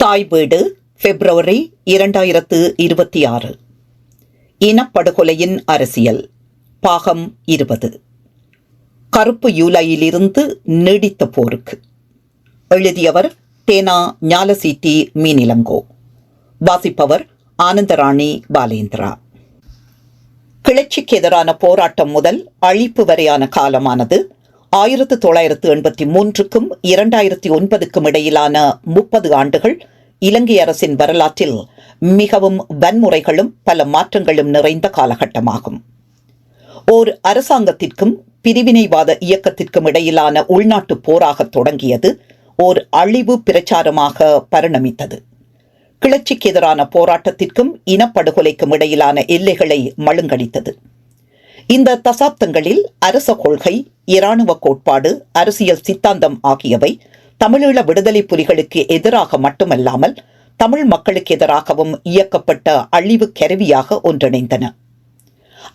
தாய் வீடு பிப்ரவரி 2026. இனப்படுகொலையின் அரசியல் பாகம் 20. கருப்பு யூலையிலிருந்து நீடித்த போருக்கு. எழுதியவர் தேனா ஞாலசீட்டி மீனிலங்கோ. வாசிப்பவர் ஆனந்தராணி பாலேந்திரா. கிளர்ச்சிக்கு எதிரான போராட்டம் முதல் அழிப்பு வரையான காலமானது 1983க்கும் 2009க்கும் இடையிலான 30 ஆண்டுகள் இலங்கை அரசின் வரலாற்றில் மிகவும் வன்முறைகளும் பல மாற்றங்களும் நிறைந்த காலகட்டமாகும். ஓர் அரசாங்கத்திற்கும் பிரிவினைவாத இயக்கத்திற்கும் இடையிலான உள்நாட்டு போராக தொடங்கியது ஓர் அழிவு பிரச்சாரமாக பரிணமித்தது. கிளர்ச்சிக்கு எதிரான போராட்டத்திற்கும் இனப்படுகொலைக்கும் இடையிலான எல்லைகளை மழுங்கடித்தது. இந்த தசாப்தங்களில் அரச கொள்கை, இராணுவ கோட்பாடு, அரசியல் சித்தாந்தம் ஆகியவை தமிழீழ விடுதலை புலிகளுக்கு எதிராக மட்டுமல்லாமல் தமிழ் மக்களுக்கு எதிராகவும் இயக்கப்பட்ட அழிவு கருவியாக ஒன்றிணைந்தன.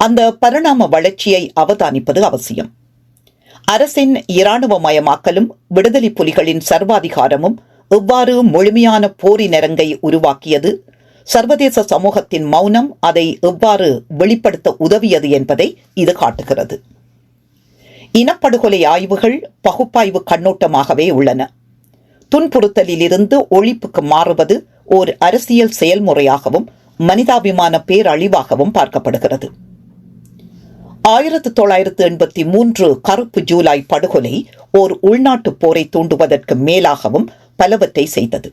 அந்த பரிணாம வளர்ச்சியை அவதானிப்பது அவசியம். அரசின் இராணுவமயமாக்கலும் விடுதலை புலிகளின் சர்வாதிகாரமும் எவ்வாறு முழுமையான போரினரங்கை உருவாக்கியது, சர்வதேச சமூகத்தின் மௌனம் அதை எவ்வாறு வெளிப்படுத்த உதவியது என்பதை இது காட்டுகிறது. இனப்படுகொலை ஆய்வுகள் பகுப்பாய்வு கண்ணோட்டமாகவே உள்ளன. துன்புறுத்தலிலிருந்து ஒழிப்புக்கு மாறுவது ஓர் அரசியல் செயல்முறையாகவும் மனிதாபிமான பேரழிவாகவும் பார்க்கப்படுகிறது. 1983 கருப்பு ஜூலை படுகொலை ஓர் உள்நாட்டு போரை தூண்டுவதற்கு மேலாகவும் பலவற்றை செய்தது.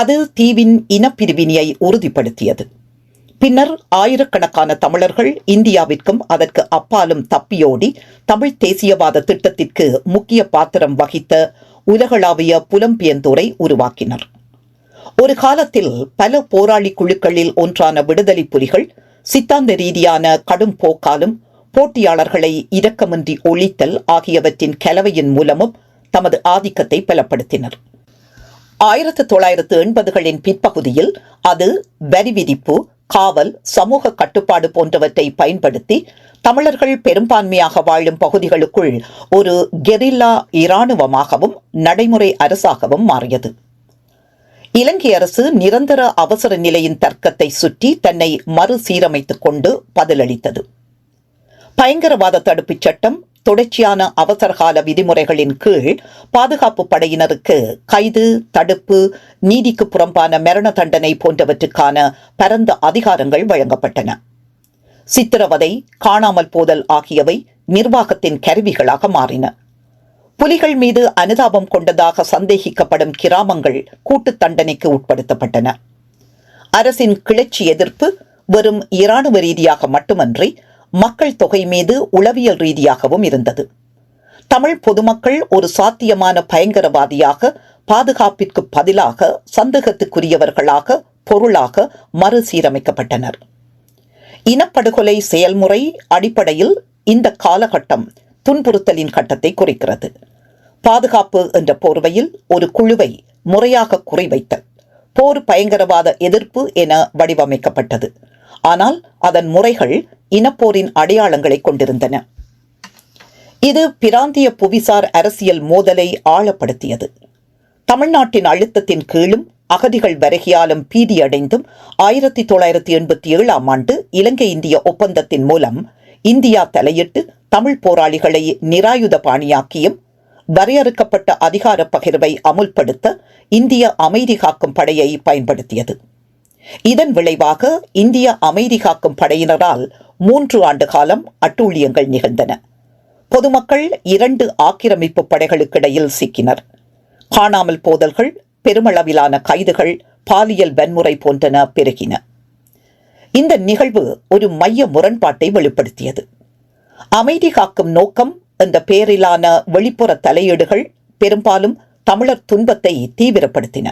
அது தீவின் இனப்பிரிவினையை உறுதிப்படுத்தியது. பின்னர் ஆயிரக்கணக்கான தமிழர்கள் இந்தியாவிற்கும் அதற்கு அப்பாலும் தப்பியோடி தமிழ் தேசியவாத திட்டத்திற்கு முக்கிய பாத்திரம் வகித்த உலகளாவிய புலம்பெயர்ந்தோரை உருவாக்கினர். ஒரு காலத்தில் பல போராளி குழுக்களில் ஒன்றான விடுதலை புலிகள் சித்தாந்த ரீதியான கடும் போக்காலும் போட்டியாளர்களை இரக்கமின்றி ஒழித்தல் ஆகியவற்றின் கலவையின் மூலமும் தமது ஆதிக்கத்தை பலப்படுத்தினர். 1980களின் பிற்பகுதியில் அது வரி விதிப்பு, காவல், சமூக கட்டுப்பாடு போன்றவற்றை பயன்படுத்தி தமிழர்கள் பெரும்பான்மையாக வாழும் பகுதிகளுக்குள் ஒரு கெரில்லா இராணுவமாகவும் நடைமுறை அரசாகவும் மாறியது. இலங்கை அரசு நிரந்தர அவசர நிலையின் தர்க்கத்தை சுற்றி தன்னை மறுசீரமைத்துக் கொண்டு பதிலளித்தது. பயங்கரவாத தடுப்புச் சட்டம், தொடர்ச்சியான அவசரகால விதிமுறைகளின் கீழ் பாதுகாப்பு படையினருக்கு கைது, தடுப்பு, நீதிக்கு புறம்பான மரண தண்டனை போன்றவற்றுக்கான பரந்த அதிகாரங்கள் வழங்கப்பட்டன. சித்திரவதை, காணாமல் போதல் ஆகியவை நிர்வாகத்தின் கருவிகளாக மாறின. புலிகள் மீது அனுதாபம் கொண்டதாக சந்தேகிக்கப்படும் கிராமங்கள் கூட்டு தண்டனைக்கு உட்படுத்தப்பட்டன. அரசின் கிளர்ச்சி எதிர்ப்பு வெறும் இராணுவ ரீதியாக மட்டுமன்றி மக்கள் தொகை மீது உளவியல் ரீதியாகவும் இருந்தது. தமிழ் பொதுமக்கள் ஒரு சாத்தியமான பயங்கரவாதியாக, பாதுகாப்பிற்கு பதிலாக சந்தேகத்துக்குரியவர்களாக, பொருளாக மறுசீரமைக்கப்பட்டனர். இனப்படுகொலை செயல்முறை அடிப்படையில் இந்த காலகட்டம் துன்புறுத்தலின் கட்டத்தை குறிக்கிறது. பாதுகாப்பு என்ற போர்வையில் ஒரு குழுவை முறையாக குறிவைத்தல், போர் பயங்கரவாத எதிர்ப்பு என வடிவமைக்கப்பட்டது. ஆனால் அதன் முறைகள் இனப்போரின் அடையாளங்களை கொண்டிருந்தன. இது பிராந்திய புவிசார் அரசியல் மோதலை ஆழப்படுத்தியது. தமிழ்நாட்டின் அழுத்தத்தின் கீழும் அகதிகள் வருகையாலும் பீதியடைந்தும் 1987ஆம் ஆண்டு இலங்கை இந்திய ஒப்பந்தத்தின் மூலம் இந்தியா தலையிட்டு தமிழ் போராளிகளை நிராயுத பாணியாக்கியும் வரையறுக்கப்பட்ட அதிகார பகிர்வை அமுல்படுத்த இந்திய அமைதி காக்கும் படையை பயன்படுத்தியது. இதன் விளைவாக இந்திய அமைதி காக்கும் படையினரால் 3 ஆண்டு காலம் அட்டூழியங்கள் நிகழ்ந்தன. பொதுமக்கள் 2 ஆக்கிரமிப்பு படைகளுக்கிடையில் சிக்கினர். காணாமல் போதல்கள், பெருமளவிலான கைதுகள், பாலியல் வன்முறை போன்றன பெருகின. இந்த நிகழ்வு ஒரு மைய முரண்பாட்டை வெளிப்படுத்தியது. அமைதி காக்கும் நோக்கம் என்ற பெயரிலான வெளிப்புற தலையீடுகள் பெரும்பாலும் தமிழர் துன்பத்தை தீவிரப்படுத்தின.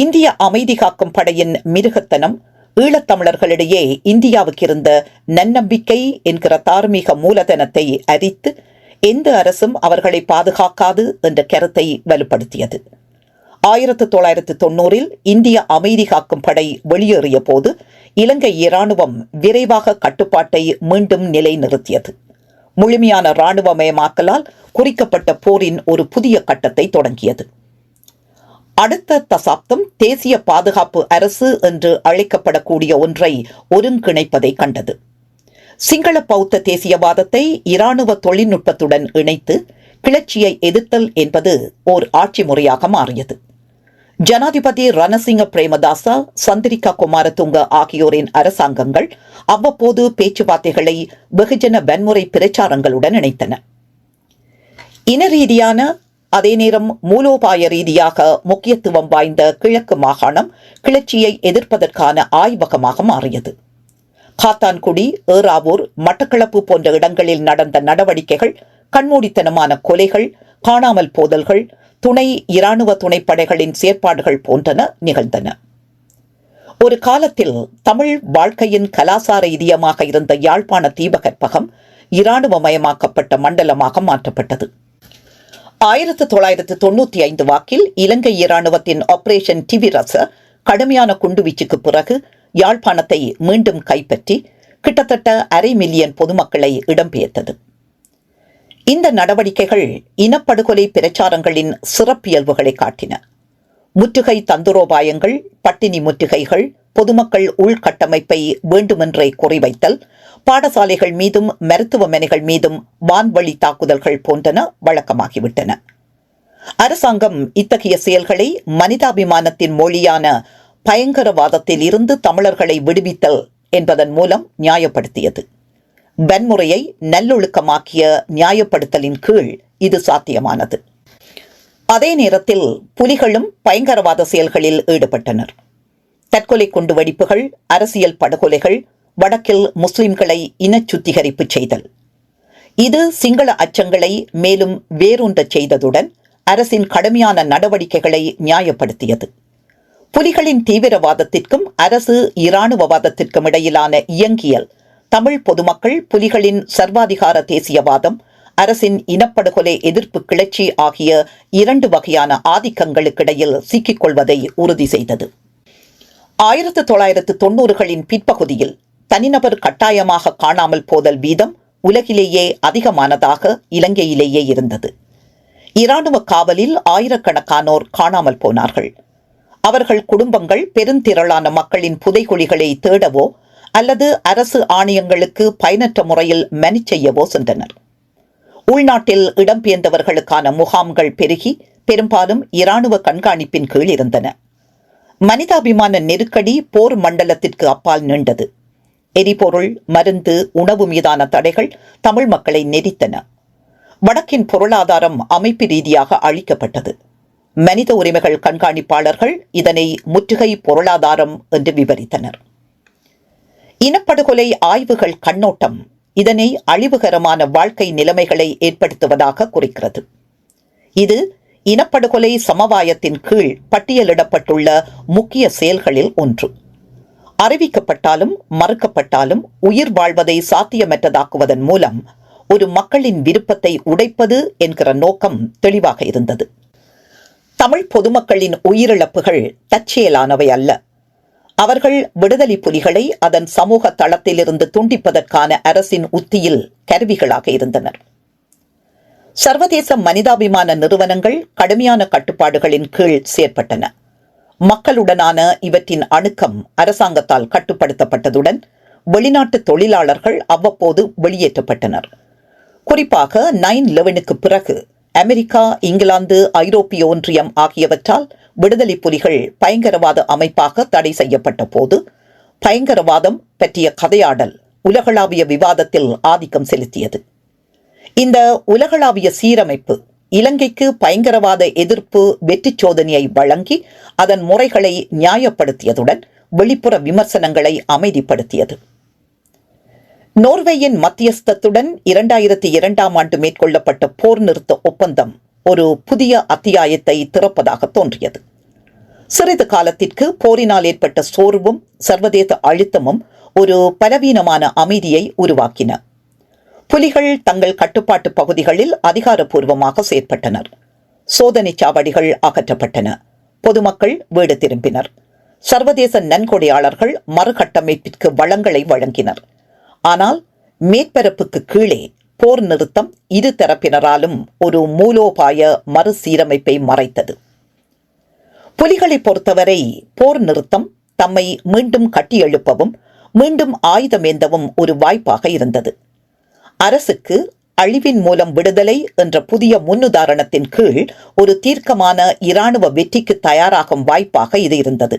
இந்திய அமைதி காக்கும் படையின் மிருகத்தனம் ஈழத்தமிழர்களிடையே இந்தியாவுக்கு இருந்த நன்னம்பிக்கை என்கிற தார்மீக மூலதனத்தை அரித்து எந்த அரசும் அவர்களை பாதுகாக்காது என்ற கருத்தை வலுப்படுத்தியது. 1990இல் இந்திய அமைதி காக்கும் படை வெளியேறிய போது இலங்கை இராணுவம் விரைவாக கட்டுப்பாட்டை மீண்டும் நிலைநிறுத்தியது. முழுமையான இராணுவமயமாக்கலால் குறிக்கப்பட்ட போரின் ஒரு புதிய கட்டத்தை தொடங்கியது. அடுத்த தசாப்தம் தேசிய பாதுகாப்பு அரசு என்று அழைக்கப்படக்கூடிய ஒன்றை ஒருங்கிணைப்பதை கண்டது. சிங்கள பௌத்த தேசியவாதத்தை இராணுவ தொழில்நுட்பத்துடன் இணைத்து கிளர்ச்சியை எதிர்த்தல் என்பது ஓர் ஆட்சி முறையாக மாறியது. ஜனாதிபதி ரணசிங்க பிரேமதாசா, சந்திரிகா குமாரதுங்க ஆகியோரின் அரசாங்கங்கள் அவ்வப்போது பேச்சுவார்த்தைகளை வெகுஜன வன்முறை பிரச்சாரங்களுடன் இணைத்தன. இன ரீதியான அதே நேரம் மூலோபாய ரீதியாக முக்கியத்துவம் வாய்ந்த கிழக்கு மாகாணம் கிளர்ச்சியை எதிர்ப்பதற்கான ஆய்வகமாக மாறியது. காத்தான்குடி, ஏறாவூர், மட்டக்களப்பு போன்ற இடங்களில் நடந்த நடவடிக்கைகள் கண்மூடித்தனமான கொலைகள், காணாமல் போதல்கள், துணை இராணுவ துணைப்படைகளின் செயற்பாடுகள் போன்றன நிகழ்ந்தன. ஒரு காலத்தில் தமிழ் வாழ்க்கையின் கலாசார இதயமாக இருந்த யாழ்ப்பாண தீபகற்பகம் இராணுவமயமாக்கப்பட்ட மண்டலமாக மாற்றப்பட்டது. 1995 வாக்கில் இலங்கை இராணுவத்தின் ஆபரேஷன் டிவிரச கடுமையான குண்டுவீச்சுக்கு பிறகு யாழ்ப்பாணத்தை மீண்டும் கைப்பற்றி கிட்டத்தட்ட 500,000 மில்லியன் பொதுமக்களை இடம்பெயர்த்தது. இந்த நடவடிக்கைகள் இனப்படுகொலை பிரச்சாரங்களின் சிறப்பியல்புகளை காட்டின. முற்றுகை தந்திரோபாயங்கள், பட்டினி முற்றுகைகள், பொதுமக்கள் உள்கட்டமைப்பை வேண்டுமென்றே குறிவைத்தல், பாடசாலைகள் மீதும் மருத்துவமனைகள் மீதும் வான்வழி தாக்குதல்கள் போன்றன வழக்கமாகிவிட்டன. அரசாங்கம் இத்தகைய செயல்களை மனிதாபிமானத்தின் மொழியான பயங்கரவாதத்தில் இருந்து தமிழர்களை விடுவித்தல் என்பதன் மூலம் நியாயப்படுத்தியது. வன்முறையை நல்லொழுக்கமாக்கிய நியாயப்படுத்தலின் கீழ் இது சாத்தியமானது. அதே நேரத்தில் புலிகளும் பயங்கரவாத செயல்களில் ஈடுபட்டனர். தற்கொலை குண்டுவெடிப்புகள், அரசியல் படுகொலைகள், வடக்கில் முஸ்லிம்களை இனச் சுத்திகரிப்பு செய்தல், இது சிங்கள அச்சங்களை மேலும் வேரூன்றச் செய்ததுடன் அரசின் கடுமையான நடவடிக்கைகளை நியாயப்படுத்தியது. புலிகளின் தீவிரவாதத்திற்கும் அரசு இராணுவவாதத்திற்கும் இடையிலான இயங்கியல் தமிழ் பொதுமக்கள் புலிகளின் சர்வாதிகார தேசியவாதம், அரசின் இனப்படுகொலை எதிர்ப்பு கிளர்ச்சி ஆகிய 2 வகையான ஆதிக்கங்களுக்கிடையில் சிக்கிக்கொள்வதை உறுதி செய்தது. 1990களின் பிற்பகுதியில் தனிநபர் கட்டாயமாக காணாமல் போதல் வீதம் உலகிலேயே அதிகமானதாக இலங்கையிலேயே இருந்தது. இராணுவ காவலில் ஆயிரக்கணக்கானோர் காணாமல் போனார்கள். அவர்கள் குடும்பங்கள் பெருந்திரளான மக்களின் புதைகுழிகளை தேடவோ அல்லது அரசு ஆணையங்களுக்கு பயனற்ற முறையில் மனு செய்யவோ சென்றனர். உள்நாட்டில் இடம்பெயர்ந்தவர்களுக்கான முகாம்கள் பெருகி பெரும்பாலும் இராணுவ கண்காணிப்பின் கீழ் இருந்தன. மனிதாபிமான நெருக்கடி போர் மண்டலத்திற்கு அப்பால் நீண்டது. எரிபொருள், மருந்து, உணவு மீதான தடைகள் தமிழ் மக்களை நெரித்தன. வடக்கின் பொருளாதாரம் அமைப்பு ரீதியாக அழிக்கப்பட்டது. மனித உரிமைகள் கண்காணிப்பாளர்கள் இதனை முற்றுகை பொருளாதாரம் என்று விவரித்தனர். இனப்படுகொலை ஆய்வுகள் கண்ணோட்டம் இதனை அழிவுகரமான வாழ்க்கை நிலைமைகளை ஏற்படுத்துவதாக குறிக்கிறது. இது இனப்படுகொலை சமவாயத்தின் கீழ் பட்டியலிடப்பட்டுள்ள முக்கிய செயல்களில் ஒன்று. அறிவிக்கப்பட்டாலும் மறுக்கப்பட்டாலும் உயிர் வாழ்வதை சாத்தியமற்றதாக்குவதன் மூலம் ஒரு மக்களின் விருப்பத்தை உடைப்பது என்கிற நோக்கம் தெளிவாக இருந்தது. தமிழ் பொதுமக்களின் உயிரிழப்புகள் தற்செயலானவை அல்ல. அவர்கள் விடுதலை புலிகளை அதன் சமூக தளத்திலிருந்து துண்டிப்பதற்கான அரசின் உத்தியில் கருவிகளாக இருந்தனர். சர்வதேச மனிதாபிமான நிறுவனங்கள் கடுமையான கட்டுப்பாடுகளின் கீழ் செயற்பட்டன. மக்களுடனான இவற்றின் அணுக்கம் அரசாங்கத்தால் கட்டுப்படுத்தப்பட்டதுடன் வெளிநாட்டு தொழிலாளர்கள் அவ்வப்போது வெளியேற்றப்பட்டனர். குறிப்பாக 9/11க்கு பிறகு அமெரிக்கா, இங்கிலாந்து, ஐரோப்பிய ஒன்றியம் ஆகியவற்றால் விடுதலை புலிகள் பயங்கரவாத அமைப்பாக தடை செய்யப்பட்ட போது பயங்கரவாதம் பற்றிய கதையாடல் உலகளாவிய விவாதத்தில் ஆதிக்கம் செலுத்தியது. இந்த உலகளாவிய சீரமைப்பு இலங்கைக்கு பயங்கரவாத எதிர்ப்பு வெற்றி சோதனையை வழங்கி அதன் முறைகளை நியாயப்படுத்தியதுடன் வெளிப்புற விமர்சனங்களை அமைதிப்படுத்தியது. நோர்வேயின் மத்தியஸ்தத்துடன் 2002ஆம் ஆண்டு மேற்கொள்ளப்பட்ட போர் நிறுத்த ஒப்பந்தம் ஒரு புதிய அத்தியாயத்தை திறப்பதாக தோன்றியது. சிறிது காலத்திற்கு போரினால் ஏற்பட்ட சோர்வும் சர்வதேச அழுத்தமும் ஒரு பலவீனமான அமைதியை உருவாக்கின. புலிகள் தங்கள் கட்டுப்பாட்டு பகுதிகளில் அதிகாரப்பூர்வமாக செயற்பட்டனர். சோதனை சாவடிகள் அகற்றப்பட்டன. பொதுமக்கள் வீடு திரும்பினர். சர்வதேச நன்கொடையாளர்கள் மறுகட்டமைப்பிற்கு வளங்களை வழங்கினர். ஆனால் மேற்பரப்புக்கு கீழே போர் நிறுத்தம் இரு தரப்பினராலும் ஒரு மூலோபாய மறுசீரமைப்பை மறைத்தது. புலிகளை பொறுத்தவரை போர் நிறுத்தம் தம்மை மீண்டும் கட்டியெழுப்பவும் மீண்டும் ஆயுதமேந்தவும் ஒரு வாய்ப்பாக இருந்தது. அரசுக்கு அழிவின் மூலம் விடுதலை என்ற புதிய முன்னுதாரணத்தின் கீழ் ஒரு தீர்க்கமான இராணுவ வெற்றிக்கு தயாராகும் வாய்ப்பாக இது இருந்தது.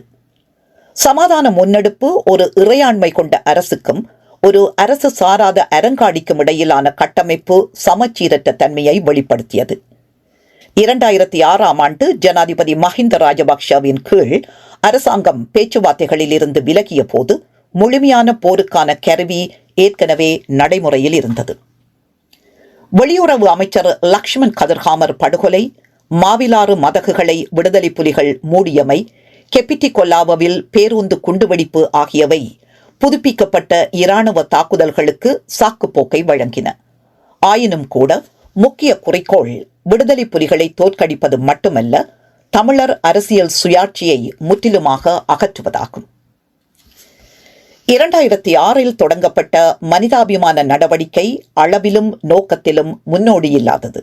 சமாதான முன்னெடுப்பு ஒரு இறையாண்மை கொண்ட அரசுக்கும் ஒரு அரசு சாராத அரங்காடிக்கும் இடையிலான கட்டமைப்பு சமச்சீரற்ற தன்மையை வெளிப்படுத்தியது. 2006ஆம் ஆண்டு ஜனாதிபதி மஹிந்த ராஜபக்ஷவின் கீழ் அரசாங்கம் பேச்சுவார்த்தைகளில் இருந்து விலகிய போது முழுமையான போருக்கான கருவி ஏற்கனவே நடைமுறையில் இருந்தது. வெளியுறவு அமைச்சர் லக்ஷ்மன் கதிர்காமர் படுகொலை, மாவிலாறு மதகுகளை விடுதலை புலிகள் மூடியமை, கெப்பிட்டி கொல்லாவில் பேருந்து குண்டுவெடிப்பு ஆகியவை புதுப்பிக்கப்பட்ட இராணுவ தாக்குதல்களுக்கு சாக்குப்போக்கை வழங்கின. ஆயினும் கூட முக்கிய குறிக்கோள் விடுதலை புலிகளை தோற்கடிப்பது மட்டுமல்ல, தமிழர் அரசியல் சுயாட்சியை முற்றிலுமாக அகற்றுவதாகும். 2006இல் தொடங்கப்பட்ட மனிதாபிமான நடவடிக்கை அளவிலும் நோக்கத்திலும் முன்னோடியில்லாதது.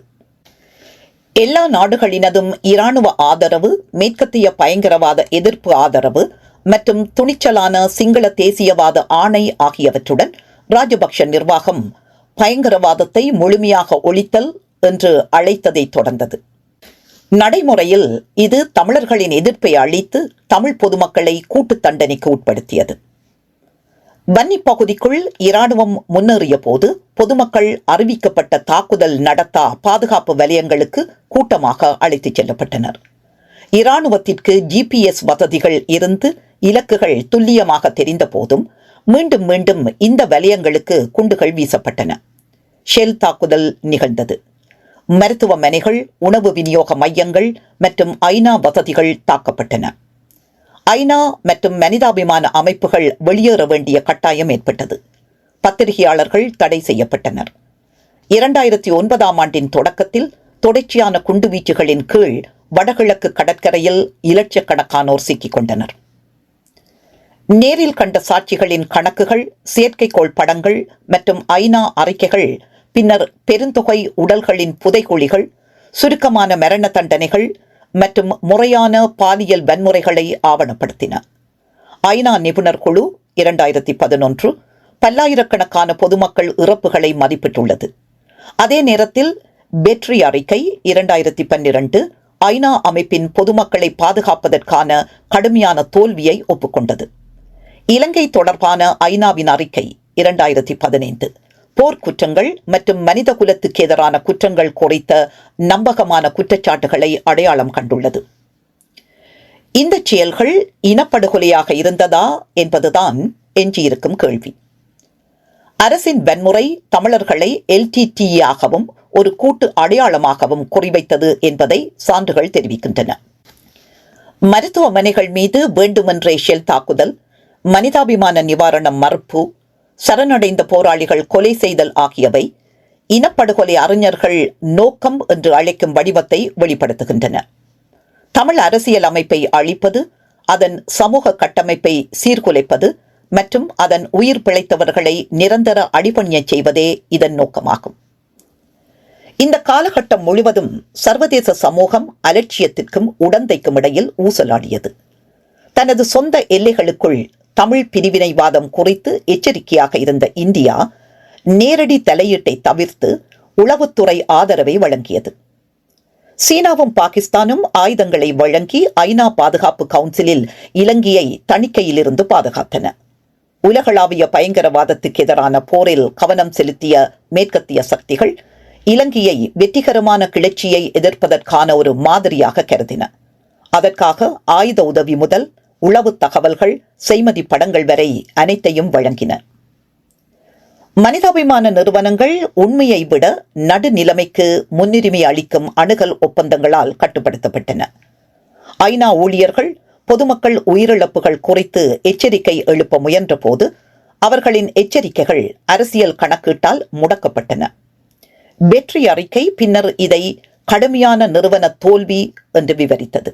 எல்லா நாடுகளினதும் இராணுவ ஆதரவு, மேற்கத்திய பயங்கரவாத எதிர்ப்பு ஆதரவு மற்றும் துணிச்சலான சிங்கள தேசியவாத ஆணை ஆகியவற்றுடன் ராஜபக்ஷ நிர்வாகம் பயங்கரவாதத்தை முழுமையாக ஒழித்தல் என்று அழைத்ததை தொடர்ந்தது. நடைமுறையில் இது தமிழர்களின் எதிர்ப்பை அழித்து தமிழ் பொதுமக்களை கூட்டு தண்டனைக்கு உட்படுத்தியது. வன்னி பகுதிக்குள் இராணுவம் முன்னேறிய போது பொதுமக்கள் அறிவிக்கப்பட்ட தாக்குதல் நடத்தா பாதுகாப்பு வலயங்களுக்கு கூட்டமாக அழைத்துச் செல்லப்பட்டனர். இராணுவத்திற்கு GPS வசதிகள் இருந்து இலக்குகள் துல்லியமாக தெரிந்த போதும் மீண்டும் மீண்டும் இந்த வலயங்களுக்கு குண்டுகள் வீசப்பட்டன. ஷெல் தாக்குதல் நிகழ்ந்தது. மருத்துவமனைகள், உணவு விநியோக மையங்கள் மற்றும் ஐநா வசதிகள் தாக்கப்பட்டன. ஐநா மற்றும் மனிதாபிமான அமைப்புகள் வெளியேற வேண்டிய கட்டாயம் ஏற்பட்டது. பத்திரிகையாளர்கள் தடை செய்யப்பட்டனர். 2009ஆம் ஆண்டின் தொடக்கத்தில் தொடர்ச்சியான குண்டுவீச்சுகளின் கீழ் வடகிழக்கு கடற்கரையில் இலட்சக்கணக்கானோர் சிக்கிக் கொண்டனர். நேரில் கண்ட சாட்சிகளின் கணக்குகள், செயற்கைக்கோள் படங்கள் மற்றும் ஐநா அறிக்கைகள் பின்னர் பெருந்தொகை உடல்களின் புதைகுழிகள், சுருக்கமான மரண தண்டனைகள் மற்றும் முறையான பாலியல் வன்முறைகளை ஆவணப்படுத்தின. ஐநா நிபுணர் குழு 2011 பல்லாயிரக்கணக்கான பொதுமக்கள் இறப்புகளை மதிப்பிட்டுள்ளது. அதே நேரத்தில் பெட்ரி அறிக்கை 2012 ஐநா அமைப்பின் பொதுமக்களை பாதுகாப்பதற்கான கடுமையான தோல்வியை ஒப்புக்கொண்டது. இலங்கை தொடர்பான ஐநாவின் அறிக்கை 2015 போர்க்குற்றங்கள் மற்றும் மனித குலத்துக்கு எதிரான குற்றங்கள் குறித்த நம்பகமான குற்றச்சாட்டுகளை அடையாளம் கண்டுள்ளது. இந்த செயல்கள் இனப்படுகொலையாக இருந்ததா என்பதுதான் எஞ்சியிருக்கும் கேள்வி. அரசின் வன்முறை தமிழர்களை LTTE-ஆகவும் ஒரு கூட்டு அடையாளமாகவும் குறிவைத்தது என்பதை சான்றுகள் தெரிவிக்கின்றன. மருத்துவமனைகள் மீது வேண்டுமென்றே ஷெல் தாக்குதல், மனிதாபிமான நிவாரணம் மறுப்பு, சரணடைந்த போராளிகள் கொலை செய்தல் ஆகியவை இனப்படுகொலை அறிஞர்கள் நோக்கம் என்று அழைக்கும் வடிவத்தை வெளிப்படுத்துகின்றன. தமிழ் அரசியல் அமைப்பை அழிப்பது, அதன் சமூக கட்டமைப்பை சீர்குலைப்பது மற்றும் அதன் உயிர் பிழைத்தவர்களை நிரந்தர அடிபணியச் செய்வதே இதன் நோக்கமாகும். இந்த காலகட்டம் முழுவதும் சர்வதேச சமூகம் அலட்சியத்திற்கும் உடந்தைக்கும் இடையில் ஊசலாடியது. தனது சொந்த எல்லைகளுக்குள் தமிழ் பிரிவினைவாதம் குறித்து எச்சரிக்கையாக இருந்த இந்தியா நேரடி தலையீட்டை தவிர்த்து உளவுத்துறை ஆதரவை வழங்கியது. சீனாவும் பாகிஸ்தானும் ஆயுதங்களை வழங்கி ஐநா பாதுகாப்பு கவுன்சிலில் இலங்கையை தணிக்கையிலிருந்து பாதுகாத்தன. உலகளாவிய பயங்கரவாதத்துக்கு எதிரான போரில் கவனம் செலுத்திய மேற்கத்திய சக்திகள் இலங்கையை வெற்றிகரமான கிளர்ச்சியை எதிர்ப்பதற்கான ஒரு மாதிரியாக கருதின. அதற்காக ஆயுத உதவி முதல் உளவு தகவல்கள், செய்மதி படங்கள் வரை அனைத்தையும் வழங்கின. மனிதாபிமான நிறுவனங்கள் உண்மையை விட நடுநிலைமைக்கு முன்னுரிமை அளிக்கும் அணுகல் ஒப்பந்தங்களால் கட்டுப்படுத்தப்பட்டன. ஐநா ஊழியர்கள் பொதுமக்கள் உயிரிழப்புகள் குறித்து எச்சரிக்கை எழுப்ப முயன்ற போது அவர்களின் எச்சரிக்கைகள் அரசியல் கணக்கீட்டால் முடக்கப்பட்டன. பெட்ரி அறிக்கை பின்னர் இதை கடுமையான நிறுவன தோல்வி என்று விவரித்தது.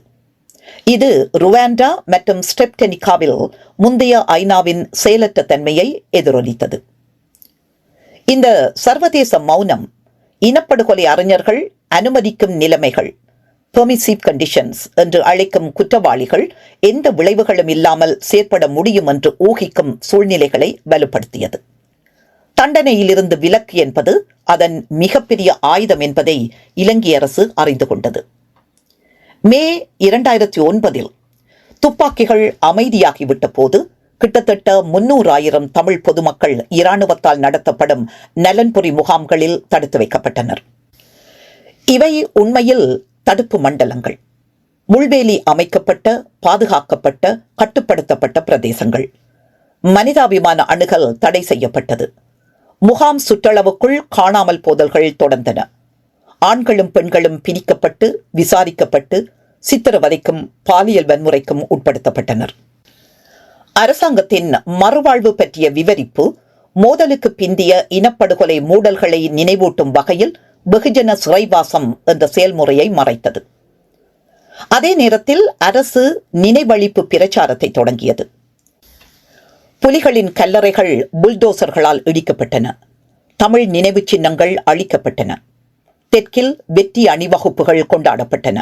இது ருவாண்டா மற்றும் ஸ்டெப்டெனிகாவில் முந்தைய ஐநாவின் செயலற்ற தன்மையை எதிரொலித்தது. இந்த சர்வதேச மௌனம், இனப்படுகொலை அறிஞர்கள் அனுமதிக்கும் நிலைமைகள், பெர்மிசிவ் கண்டிஷன்ஸ் என்று அழைக்கும் குற்றவாளிகள் எந்த விளைவுகளும் இல்லாமல் செயற்பட முடியும் என்று ஊகிக்கும் சூழ்நிலைகளை வலுப்படுத்தியது. தண்டனையிலிருந்து விலக்கு என்பது அதன் மிகப்பெரிய ஆயுதம் என்பதை இலங்கை அரசு அறிந்து கொண்டது. மே 2009 துப்பாக்கிகள் அமைதியாகிவிட்ட போது கிட்டத்தட்ட 300,000 தமிழ் பொதுமக்கள் இராணுவத்தால் நடத்தப்படும் நலன்புரி முகாம்களில் தடுத்து வைக்கப்பட்டனர். இவை உண்மையில் தடுப்பு மண்டலங்கள், முள்வேலி அமைக்கப்பட்ட, பாதுகாக்கப்பட்ட, கட்டுப்படுத்தப்பட்ட பிரதேசங்கள். மனிதாபிமான அணுகல் தடை செய்யப்பட்டது. முகாம் சுற்றளவுக்குள் காணாமல் போதல்கள் தொடர்ந்தன. ஆண்களும் பெண்களும் பிரிக்கப்பட்டு, விசாரிக்கப்பட்டு, சித்திரவதைக்கும் பாலியல் வன்முறைக்கும் உட்படுத்தப்பட்டனர். அரசாங்கத்தின் மறுவாழ்வு பற்றிய விவரிப்பு மோதலுக்கு பிந்திய இனப்படுகொலை மூடல்களை நினைவூட்டும் வகையில் வெகுஜன சிறைவாசம் என்ற செயல்முறையை மறைத்தது. அதே நேரத்தில் அரசு நினைவழிப்பு பிரச்சாரத்தை தொடங்கியது. புலிகளின் கல்லறைகள் புல்டோசர்களால் இடிக்கப்பட்டன. தமிழ் நினைவு சின்னங்கள் அழிக்கப்பட்டன. தெற்கில் வெற்றி அணிவகுப்புகள் கொண்டாடப்பட்டன.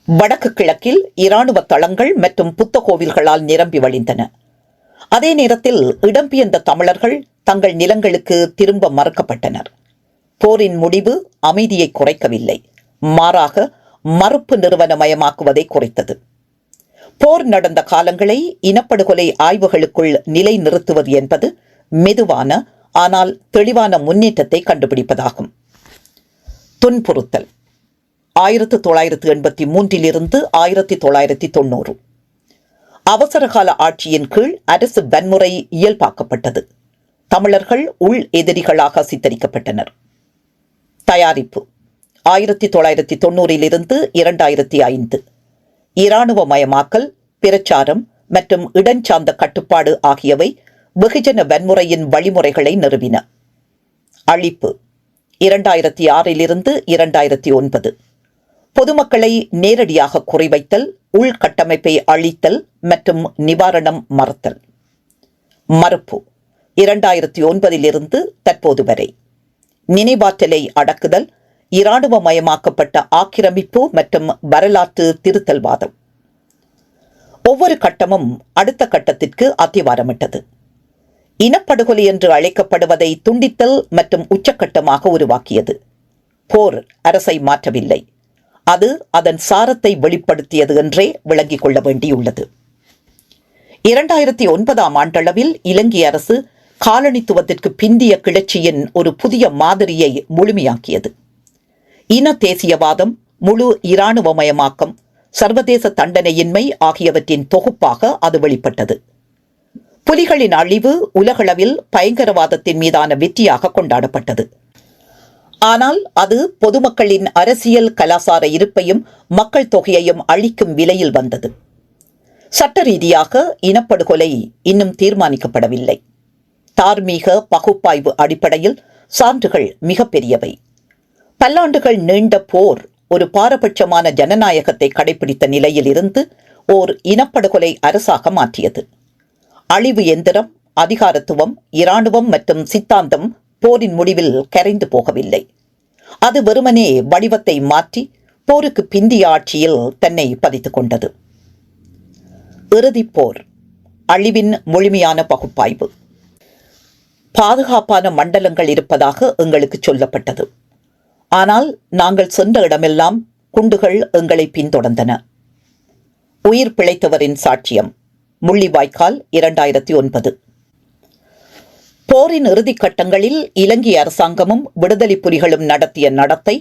வடக்கு கிழக்கில் இராணுவ தளங்கள் மற்றும் புத்த கோவில்களால் நிரம்பி வழிந்தன. அதே நேரத்தில் இடம்பெயர்ந்த தமிழர்கள் தங்கள் நிலங்களுக்கு திரும்ப மறுக்கப்பட்டனர். போரின் முடிவு அமைதியை குறைக்கவில்லை, மாறாக மறுப்பு நிறுவனமயமாக்குவதை குறைத்தது. போர் நடந்த காலங்களை இனப்படுகொலை ஆய்வுகளுக்குள் நிலைநிறுத்துவது என்பது மெதுவான ஆனால் தெளிவான முன்னேற்றத்தை கண்டுபிடிப்பதாகும். துன்புறுத்தல் 1983 1990 அவசரகால ஆட்சியின் கீழ் அரசு வன்முறை இயல்பாக்கப்பட்டது. தமிழர்கள் உள் எதிரிகளாக சித்தரிக்கப்பட்டனர். தயாரிப்பு 1990 2005 இராணுவமயமாக்கல், பிரச்சாரம் மற்றும் இடஞ்சார்ந்த கட்டுப்பாடு ஆகியவை வெகுஜன வன்முறையின் வழிமுறைகளை நிறுவின. அழிப்பு 2006 2009 பொதுமக்களை நேரடியாக குறிவைத்தல், உள்கட்டமைப்பை அழித்தல் மற்றும் நிவாரணம் மறுத்தல். மறுப்பு 2009 தற்போது வரை நினைவாற்றலை அடக்குதல், இராணுவமயமாக்கப்பட்ட ஆக்கிரமிப்பு மற்றும் வரலாற்று திருத்தல்வாதம். ஒவ்வொரு கட்டமும் அடுத்த கட்டத்திற்கு அத்திவாரமிட்டது. இனப்படுகொலை என்று அழைக்கப்படுவதை துண்டித்தல் மற்றும் உச்சக்கட்டமாக உருவாக்கியது. போர் அரசை மாற்றவில்லை, அது அதன் சாரத்தை வெளிப்படுத்தியது என்றே விளங்கிக் கொள்ள வேண்டியுள்ளது. 2009 ஆண்டளவில் இலங்கை அரசு காலனித்துவத்திற்கு பிந்திய கிளர்ச்சியின் ஒரு புதிய மாதிரியை முழுமையாக்கியது. இன தேசியவாதம், முழு இராணுவமயமாக்கம், சர்வதேச தண்டனையின்மை ஆகியவற்றின் தொகுப்பாக அது வெளிப்பட்டது. புலிகளின் அழிவு உலகளவில் பயங்கரவாதத்தின் மீதான வெற்றியாக கொண்டாடப்பட்டது. ஆனால் அது பொதுமக்களின் அரசியல் கலாசார இருப்பையும் மக்கள் தொகையையும் அழிக்கும் விலையில் வந்தது. சட்ட ரீதியாக இனப்படுகொலை இன்னும் தீர்மானிக்கப்படவில்லை. தார்மீக பகுப்பாய்வு அடிப்படையில் சான்றுகள் மிகப்பெரியவை. பல்லாண்டுகள் நீண்ட போர் ஒரு பாரபட்சமான ஜனநாயகத்தை கடைபிடித்த நிலையில் இருந்து ஓர் இனப்படுகொலை அரசாக மாற்றியது. அழிவு எந்திரம், அதிகாரத்துவம், இராணுவம் மற்றும் சித்தாந்தம் போரின் முடிவில் கரைந்து போகவில்லை. அது வெறுமனே வடிவத்தை மாற்றி போருக்கு பிந்திய ஆட்சியில் தன்னை பதித்துக் கொண்டது. இறுதிப் போர், அழிவின் முழுமையான பகுப்பாய்வு. பாதுகாப்பான மண்டலங்கள் இருப்பதாக எங்களுக்கு சொல்லப்பட்டது. ஆனால் நாங்கள் சென்ற இடமெல்லாம் குண்டுகள் எங்களை பின்தொடர்ந்தன. உயிர் பிழைத்தவரின் சாட்சியம், முள்ளிவாய்க்கால் 2009. போரின் இறுதிக் கட்டங்களில் இலங்கை அரசாங்கமும் விடுதலை புலிகளும் நடத்திய நடத்தை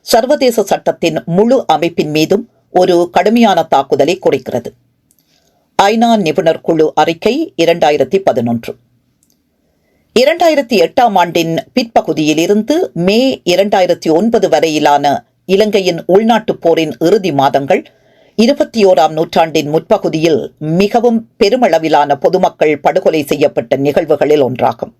சர்வதேச சட்டத்தின் முழு அமைப்பின் மீதும் ஒரு கடுமையான தாக்குதலை குறிக்கிறது. ஐநா நிபுணர் குழு அறிக்கை 2011. 2008 ஆண்டின் பிற்பகுதியிலிருந்து மே 2009 வரையிலான இலங்கையின் உள்நாட்டுப் போரின் இறுதி மாதங்கள் 21ஆம் நூற்றாண்டின் முற்பகுதியில் மிகவும் பெருமளவிலான பொதுமக்கள் படுகொலை செய்யப்பட்ட நிகழ்வுகளில் ஒன்றாகும்.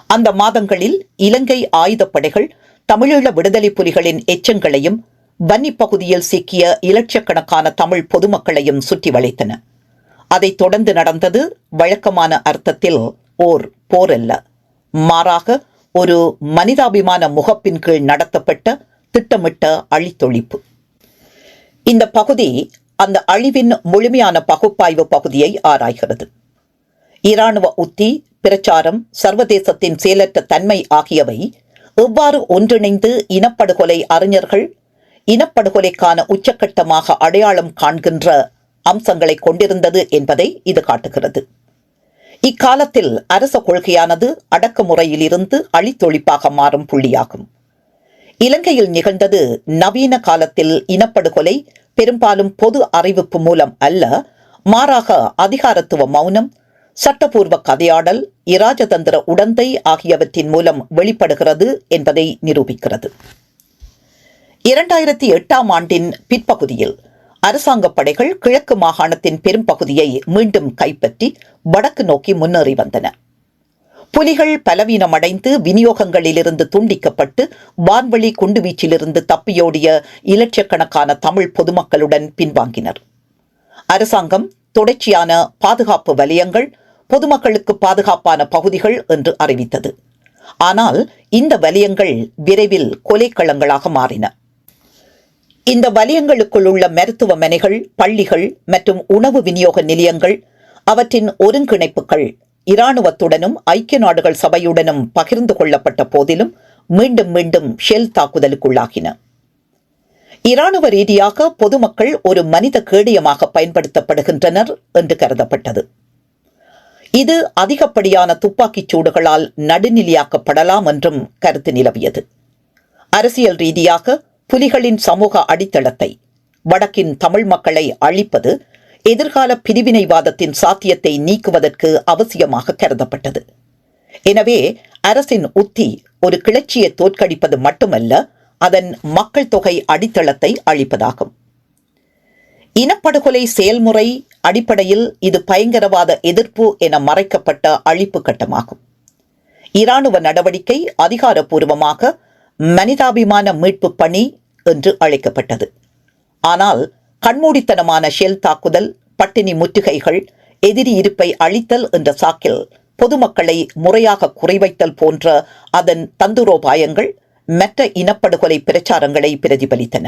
அந்த மாதங்களில் இலங்கை ஆயுதப்படைகள் தமிழீழ விடுதலை புலிகளின் எச்சங்களையும் வன்னி பகுதியில் சிக்கிய இலட்சக்கணக்கான தமிழ் பொதுமக்களையும் சுற்றி வளைத்தன. அதைத் தொடர்ந்து நடந்தது வழக்கமான அர்த்தத்தில் ஓர் போர் அல்ல, மாறாக ஒரு மனிதாபிமான முகப்பின் கீழ் நடத்தப்பட்ட திட்டமிட்ட அழித்தொழிப்பு. இந்த பகுதி அந்த அழிவின் முழுமையான பகுப்பாய்வு பகுதியை ஆராய்கிறது. இராணுவ உத்தி, பிரச்சாரம், சர்வதேசத்தின் செயலற்ற தன்மை ஆகியவை எவ்வாறு ஒன்றிணைந்து இனப்படுகொலை அறிஞர்கள் இனப்படுகொலைக்கான உச்சக்கட்டமாக அடையாளம் காண்கின்ற அம்சங்களை கொண்டிருந்தது என்பதை இது காட்டுகிறது. இக்காலத்தில் அரச கொள்கையானது அடக்குமுறையிலிருந்து அழித்தொழிப்பாக மாறும் புள்ளியாகும். இலங்கையில் நிகழ்ந்தது நவீன காலத்தில் இனப்படுகொலை பெரும்பாலும் பொது அறிவிப்பு மூலம் அல்ல, மாறாக அதிகாரத்துவ மௌனம், சட்டப்பூர்வ கதையாடல், இராஜதந்திர உடந்தை ஆகியவற்றின் மூலம் வெளிப்படுகிறது என்பதை நிரூபிக்கிறது. 2008ஆம் ஆண்டின் பிற்பகுதியில் அரசாங்க படைகள் கிழக்கு மாகாணத்தின் பெரும்பகுதியை மீண்டும் கைப்பற்றி வடக்கு நோக்கி முன்னேறி வந்தன. புலிகள் பலவீனமடைந்து விநியோகங்களிலிருந்து துண்டிக்கப்பட்டு வான்வழி குண்டுவீச்சிலிருந்து தப்பியோடிய இலட்சக்கணக்கான தமிழ் பொதுமக்களுடன் பின்வாங்கினர். அரசாங்கம் தொடர்ச்சியான பாதுகாப்பு வலயங்கள், பொதுமக்களுக்கு பாதுகாப்பான பகுதிகள் என்று அறிவித்தது. ஆனால் இந்த வலயங்கள் விரைவில் கொலைக்களங்களாக மாறின. இந்த வலயங்களுக்குள் உள்ள மருத்துவமனைகள், பள்ளிகள் மற்றும் உணவு விநியோக நிலையங்கள், அவற்றின் ஒருங்கிணைப்புகள் இராணுவத்துடனும் ஐக்கிய நாடுகள் சபையுடனும் பகிர்ந்து கொள்ளப்பட்ட போதிலும் மீண்டும் மீண்டும் ஷெல் தாக்குதலுக்குள்ளாகின. இராணுவ ரீதியாக பொதுமக்கள் ஒரு மனித கேடயமாக பயன்படுத்தப்படுகின்றனர் என்று கருதப்பட்டது. இது அதிகப்படியான துப்பாக்கிச் சூடுகளால் நடுநிலையாக்கப்படலாம் என்றும் கருத்து நிலவியது. அரசியல் ரீதியாக புலிகளின் சமூக அடித்தளத்தை, வடக்கின் தமிழ் மக்களை அழிப்பது எதிர்கால பிரிவினைவாதத்தின் சாத்தியத்தை நீக்குவதற்கு அவசியமாக கருதப்பட்டது. எனவே அரசின் உத்தி ஒரு கிளர்ச்சியை தோற்கடிப்பது மட்டுமல்ல, அதன் மக்கள் தொகை அடித்தளத்தை அழிப்பதாகும். இனப்படுகொலை செயல்முறை அடிப்படையில் இது பயங்கரவாத எதிர்ப்பு என மறைக்கப்பட்ட அழிப்பு கட்டமாகும். இராணுவ நடவடிக்கை அதிகாரப்பூர்வமாக மனிதாபிமான மீட்பு பணி என்று அழைக்கப்பட்டது. ஆனால் கண்மூடித்தனமான ஷெல் தாக்குதல், பட்டினி முற்றுகைகள், எதிரி இருப்பை அழித்தல் என்ற சாக்கில் பொதுமக்களை முறையாக குறிவைத்தல் போன்ற அதன் தந்துரோபாயங்கள் மற்ற இனப்படுகொலை பிரச்சாரங்களை பிரதிபலித்தன.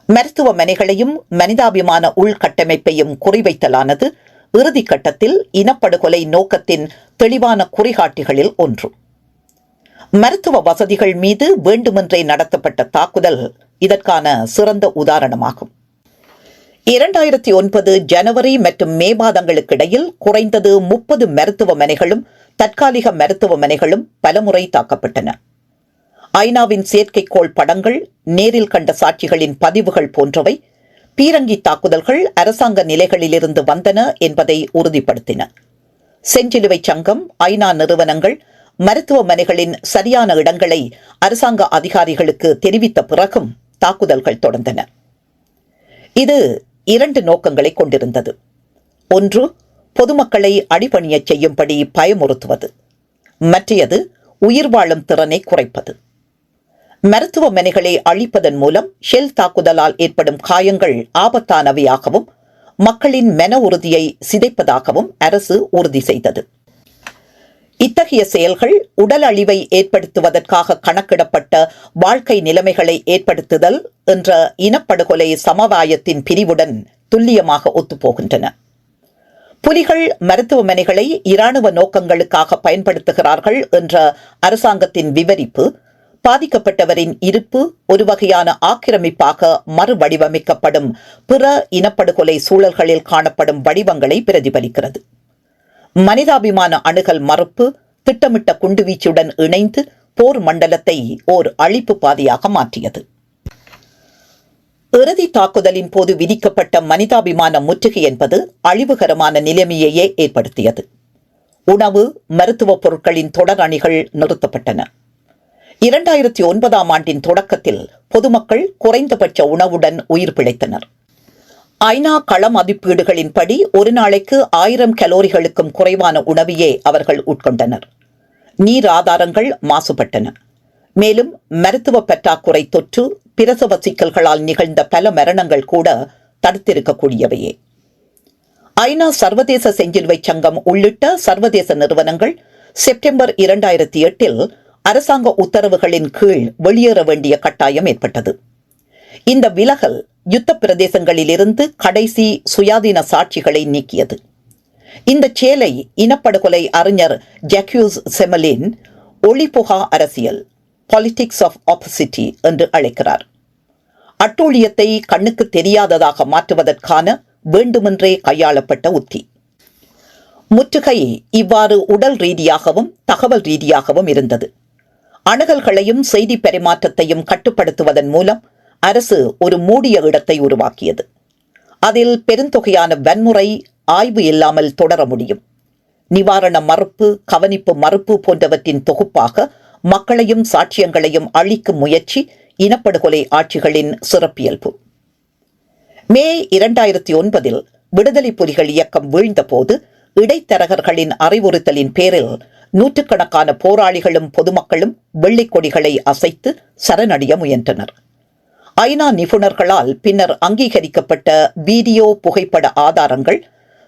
மருத்துவமனைகளையும் மனிதாபிமான உள்கட்டமைப்பையும் குறிவைத்தலானது இறுதி கட்டத்தில் இனப்படுகொலை நோக்கத்தின் தெளிவான குறிகாட்டிகளில் ஒன்று. மருத்துவ வசதிகள் மீது வேண்டுமென்றே நடத்தப்பட்ட தாக்குதல் இதற்கான சிறந்த உதாரணமாகும். 2009 ஜனவரி மற்றும் மே மாதங்களுக்கிடையில் குறைந்தது 30 மருத்துவமனைகளும் தற்காலிக மருத்துவமனைகளும் பலமுறை தாக்கப்பட்டன. ஐநாவின் செயற்கைக்கோள் படங்கள், நேரில் கண்ட சாட்சிகளின் பதிவுகள் போன்றவை பீரங்கி தாக்குதல்கள் அரசாங்க நிலைகளிலிருந்து வந்தன என்பதை உறுதிப்படுத்தின. செஞ்சிலுவை சங்கம், ஐநா நிறுவனங்கள் மருத்துவமனைகளின் சரியான இடங்களை அரசாங்க அதிகாரிகளுக்கு தெரிவித்த பிறகும் தாக்குதல்கள் தொடர்ந்தன. இது 2 நோக்கங்களை கொண்டிருந்தது. ஒன்று, பொதுமக்களை அடிபணியச் செய்யும்படி பயமுறுத்துவது. மற்றையது, உயிர் வாழும் திறனை குறைப்பது. மருத்துவமனைகளை அழிப்பதன் மூலம் ஷெல் தாக்குதலால் ஏற்படும் காயங்கள் ஆபத்தானவையாகவும் மக்களின் மன உறுதியை சிதைப்பதாகவும் அரசு உறுதி செய்தது. இத்தகைய செயல்கள் உடல் அழிவை ஏற்படுத்துவதற்காக கணக்கிடப்பட்ட வாழ்க்கை நிலைமைகளை ஏற்படுத்துதல் என்ற இனப்படுகொலை சமவாயத்தின் பிரிவுடன் துல்லியமாக ஒத்துப்போகின்றன. புலிகள் மருத்துவமனைகளை இராணுவ நோக்கங்களுக்காக பயன்படுத்துகிறார்கள் என்ற அரசாங்கத்தின் விவரிப்பு பாதிக்கப்பட்டவரின் இருப்பு ஒரு வகையான ஆக்கிரமிப்பாக மறுவடிவமைக்கப்படும் பிற இனப்படுகொலை சூழல்களில் காணப்படும் வடிவங்களை பிரதிபலிக்கிறது. மனிதாபிமான அணுகல் மறுப்பு திட்டமிட்ட குண்டுவீச்சுடன் இணைந்து போர் மண்டலத்தை ஓர் அழிப்பு பாதையாக மாற்றியது. இறுதி தாக்குதலின் போது விதிக்கப்பட்ட மனிதாபிமான முற்றுகை என்பது அழிவுகரமான நிலைமையையே ஏற்படுத்தியது. உணவு, மருத்துவ பொருட்களின் தொடர் அணிகள் நிறுத்தப்பட்டன. 2009ஆம் ஆண்டின் தொடக்கத்தில் பொதுமக்கள் குறைந்தபட்ச உணவுடன் உயிர் பிழைத்தனர். ஐநா கள மதிப்பீடுகளின்படி ஒரு நாளைக்கு 1000 கலோரிகளுக்கும் குறைவான உணவையே அவர்கள் உட்கொண்டனர். நீர் ஆதாரங்கள் மாசுபட்டன. மேலும் மருத்துவ பற்றாக்குறை தொற்று, பிரசவ சிக்கல்களால் நிகழ்ந்த பல மரணங்கள் கூட தடுத்திருக்கக்கூடியவையே. ஐநா சர்வதேச செஞ்சிலுவை சங்கம் உள்ளிட்ட சர்வதேச நிறுவனங்கள் செப்டம்பர் 2008 அரசாங்க உத்தரவுகளின் கீழ் வெளியேற வேண்டிய கட்டாயம் ஏற்பட்டது. இந்த விலகல் யுத்த பிரதேசங்களிலிருந்து கடைசி சுயாதீன சாட்சிகளை நீக்கியது. இந்த செயலை இனப்படுகொலை அறிஞர் ஜாக்யூஸ் செமலின் ஒளிபுகா அரசியல், பாலிடிக்ஸ் ஆஃப் ஆப்போசிட்டி என்று அழைக்கிறார். அட்டூழியத்தை கண்ணுக்கு தெரியாததாக மாற்றுவதற்கான வேண்டுமென்றே கையாளப்பட்ட உத்தி. முற்றுகை இவ்வாறு உடல் ரீதியாகவும் தகவல் ரீதியாகவும் இருந்தது. அணுகல்களையும் செய்தி பரிமாற்றத்தையும் கட்டுப்படுத்துவதன் மூலம் அரசு ஒரு மூடிய இடத்தை உருவாக்கியது. அதில் பெருந்தொகையான வன்முறை ஆய்வு இல்லாமல் தொடர முடியும். நிவாரண மறுப்பு, கவனிப்பு மறுப்பு போன்றவற்றின் தொகுப்பாக மக்களையும் சாட்சியங்களையும் அழிக்கும் முயற்சி இனப்படுகொலை ஆட்சிகளின் சிறப்பியல்பு. மே 2009 விடுதலை புலிகள் இயக்கம் வீழ்ந்தபோது இடைத்தரகர்களின் அறிவுறுத்தலின் பேரில் நூற்றுக்கணக்கான போராளிகளும் பொதுமக்களும் வெள்ளைக் கொடிகளை அசைத்து சரணடைய முயன்றனர். ஐநா நிபுணர்களால் பின்னர் அங்கீகரிக்கப்பட்ட வீடியோ புகைப்பட ஆதாரங்கள்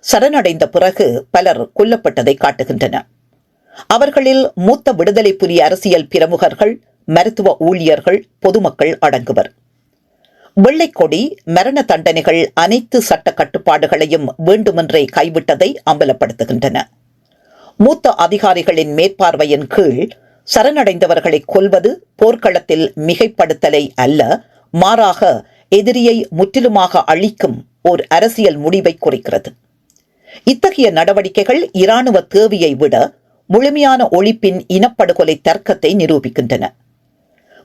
சரணடைந்த பிறகு பலர் கொல்லப்பட்டதை காட்டுகின்றன. அவர்களில் மூத்த விடுதலை புலி அரசியல் பிரமுகர்கள், மருத்துவ ஊழியர்கள், பொதுமக்கள் அடங்குவர். வெள்ளைக்கொடி மரண தண்டனைகள் அனைத்து சட்ட கட்டுப்பாடுகளையும் வேண்டுமென்றே கைவிட்டதை அம்பலப்படுத்துகின்றன. மூத்த அதிகாரிகளின் மேற்பார்வையின் கீழ் சரணடைந்தவர்களை கொல்வது போர்க்களத்தில் மிகைப்படுத்தலை அல்ல, மாறாக எதிரியை முற்றிலுமாக அழிக்கும் ஓர் அரசியல் முடிவை குறிக்கிறது. இத்தகைய நடவடிக்கைகள் இராணுவ தேவையை விட முழுமையான ஒழிப்பின் இனப்படுகொலை தர்க்கத்தை நிரூபிக்கின்றன.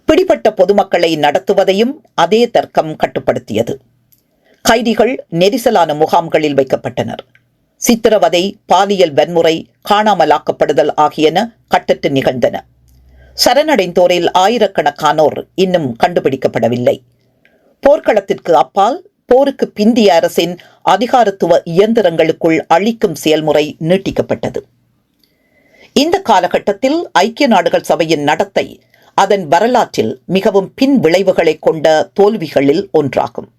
பிடிபட்ட பொதுமக்களை நடத்துவதையும் அதே தர்க்கம் கட்டுப்படுத்தியது. கைதிகள் நெரிசலான முகாம்களில் வைக்கப்பட்டனர். சித்திரவதை, பாலியல் வன்முறை, காணாமலாக்கப்படுதல் ஆகியன கட்டற்று நிகழ்ந்தன. சரணடைந்தோரில் ஆயிரக்கணக்கானோர் இன்னும் கண்டுபிடிக்கப்படவில்லை. போர்க்களத்திற்கு அப்பால் போருக்கு பிந்திய அரசின் அதிகாரத்துவ இயந்திரங்களுக்குள் அழிக்கும் செயல்முறை நீட்டிக்கப்பட்டது. இந்த காலகட்டத்தில் ஐக்கிய நாடுகள் சபையின் நடத்தை அதன் வரலாற்றில் மிகவும் பின் விளைவுகளை கொண்ட தோல்விகளில் ஒன்றாகும்.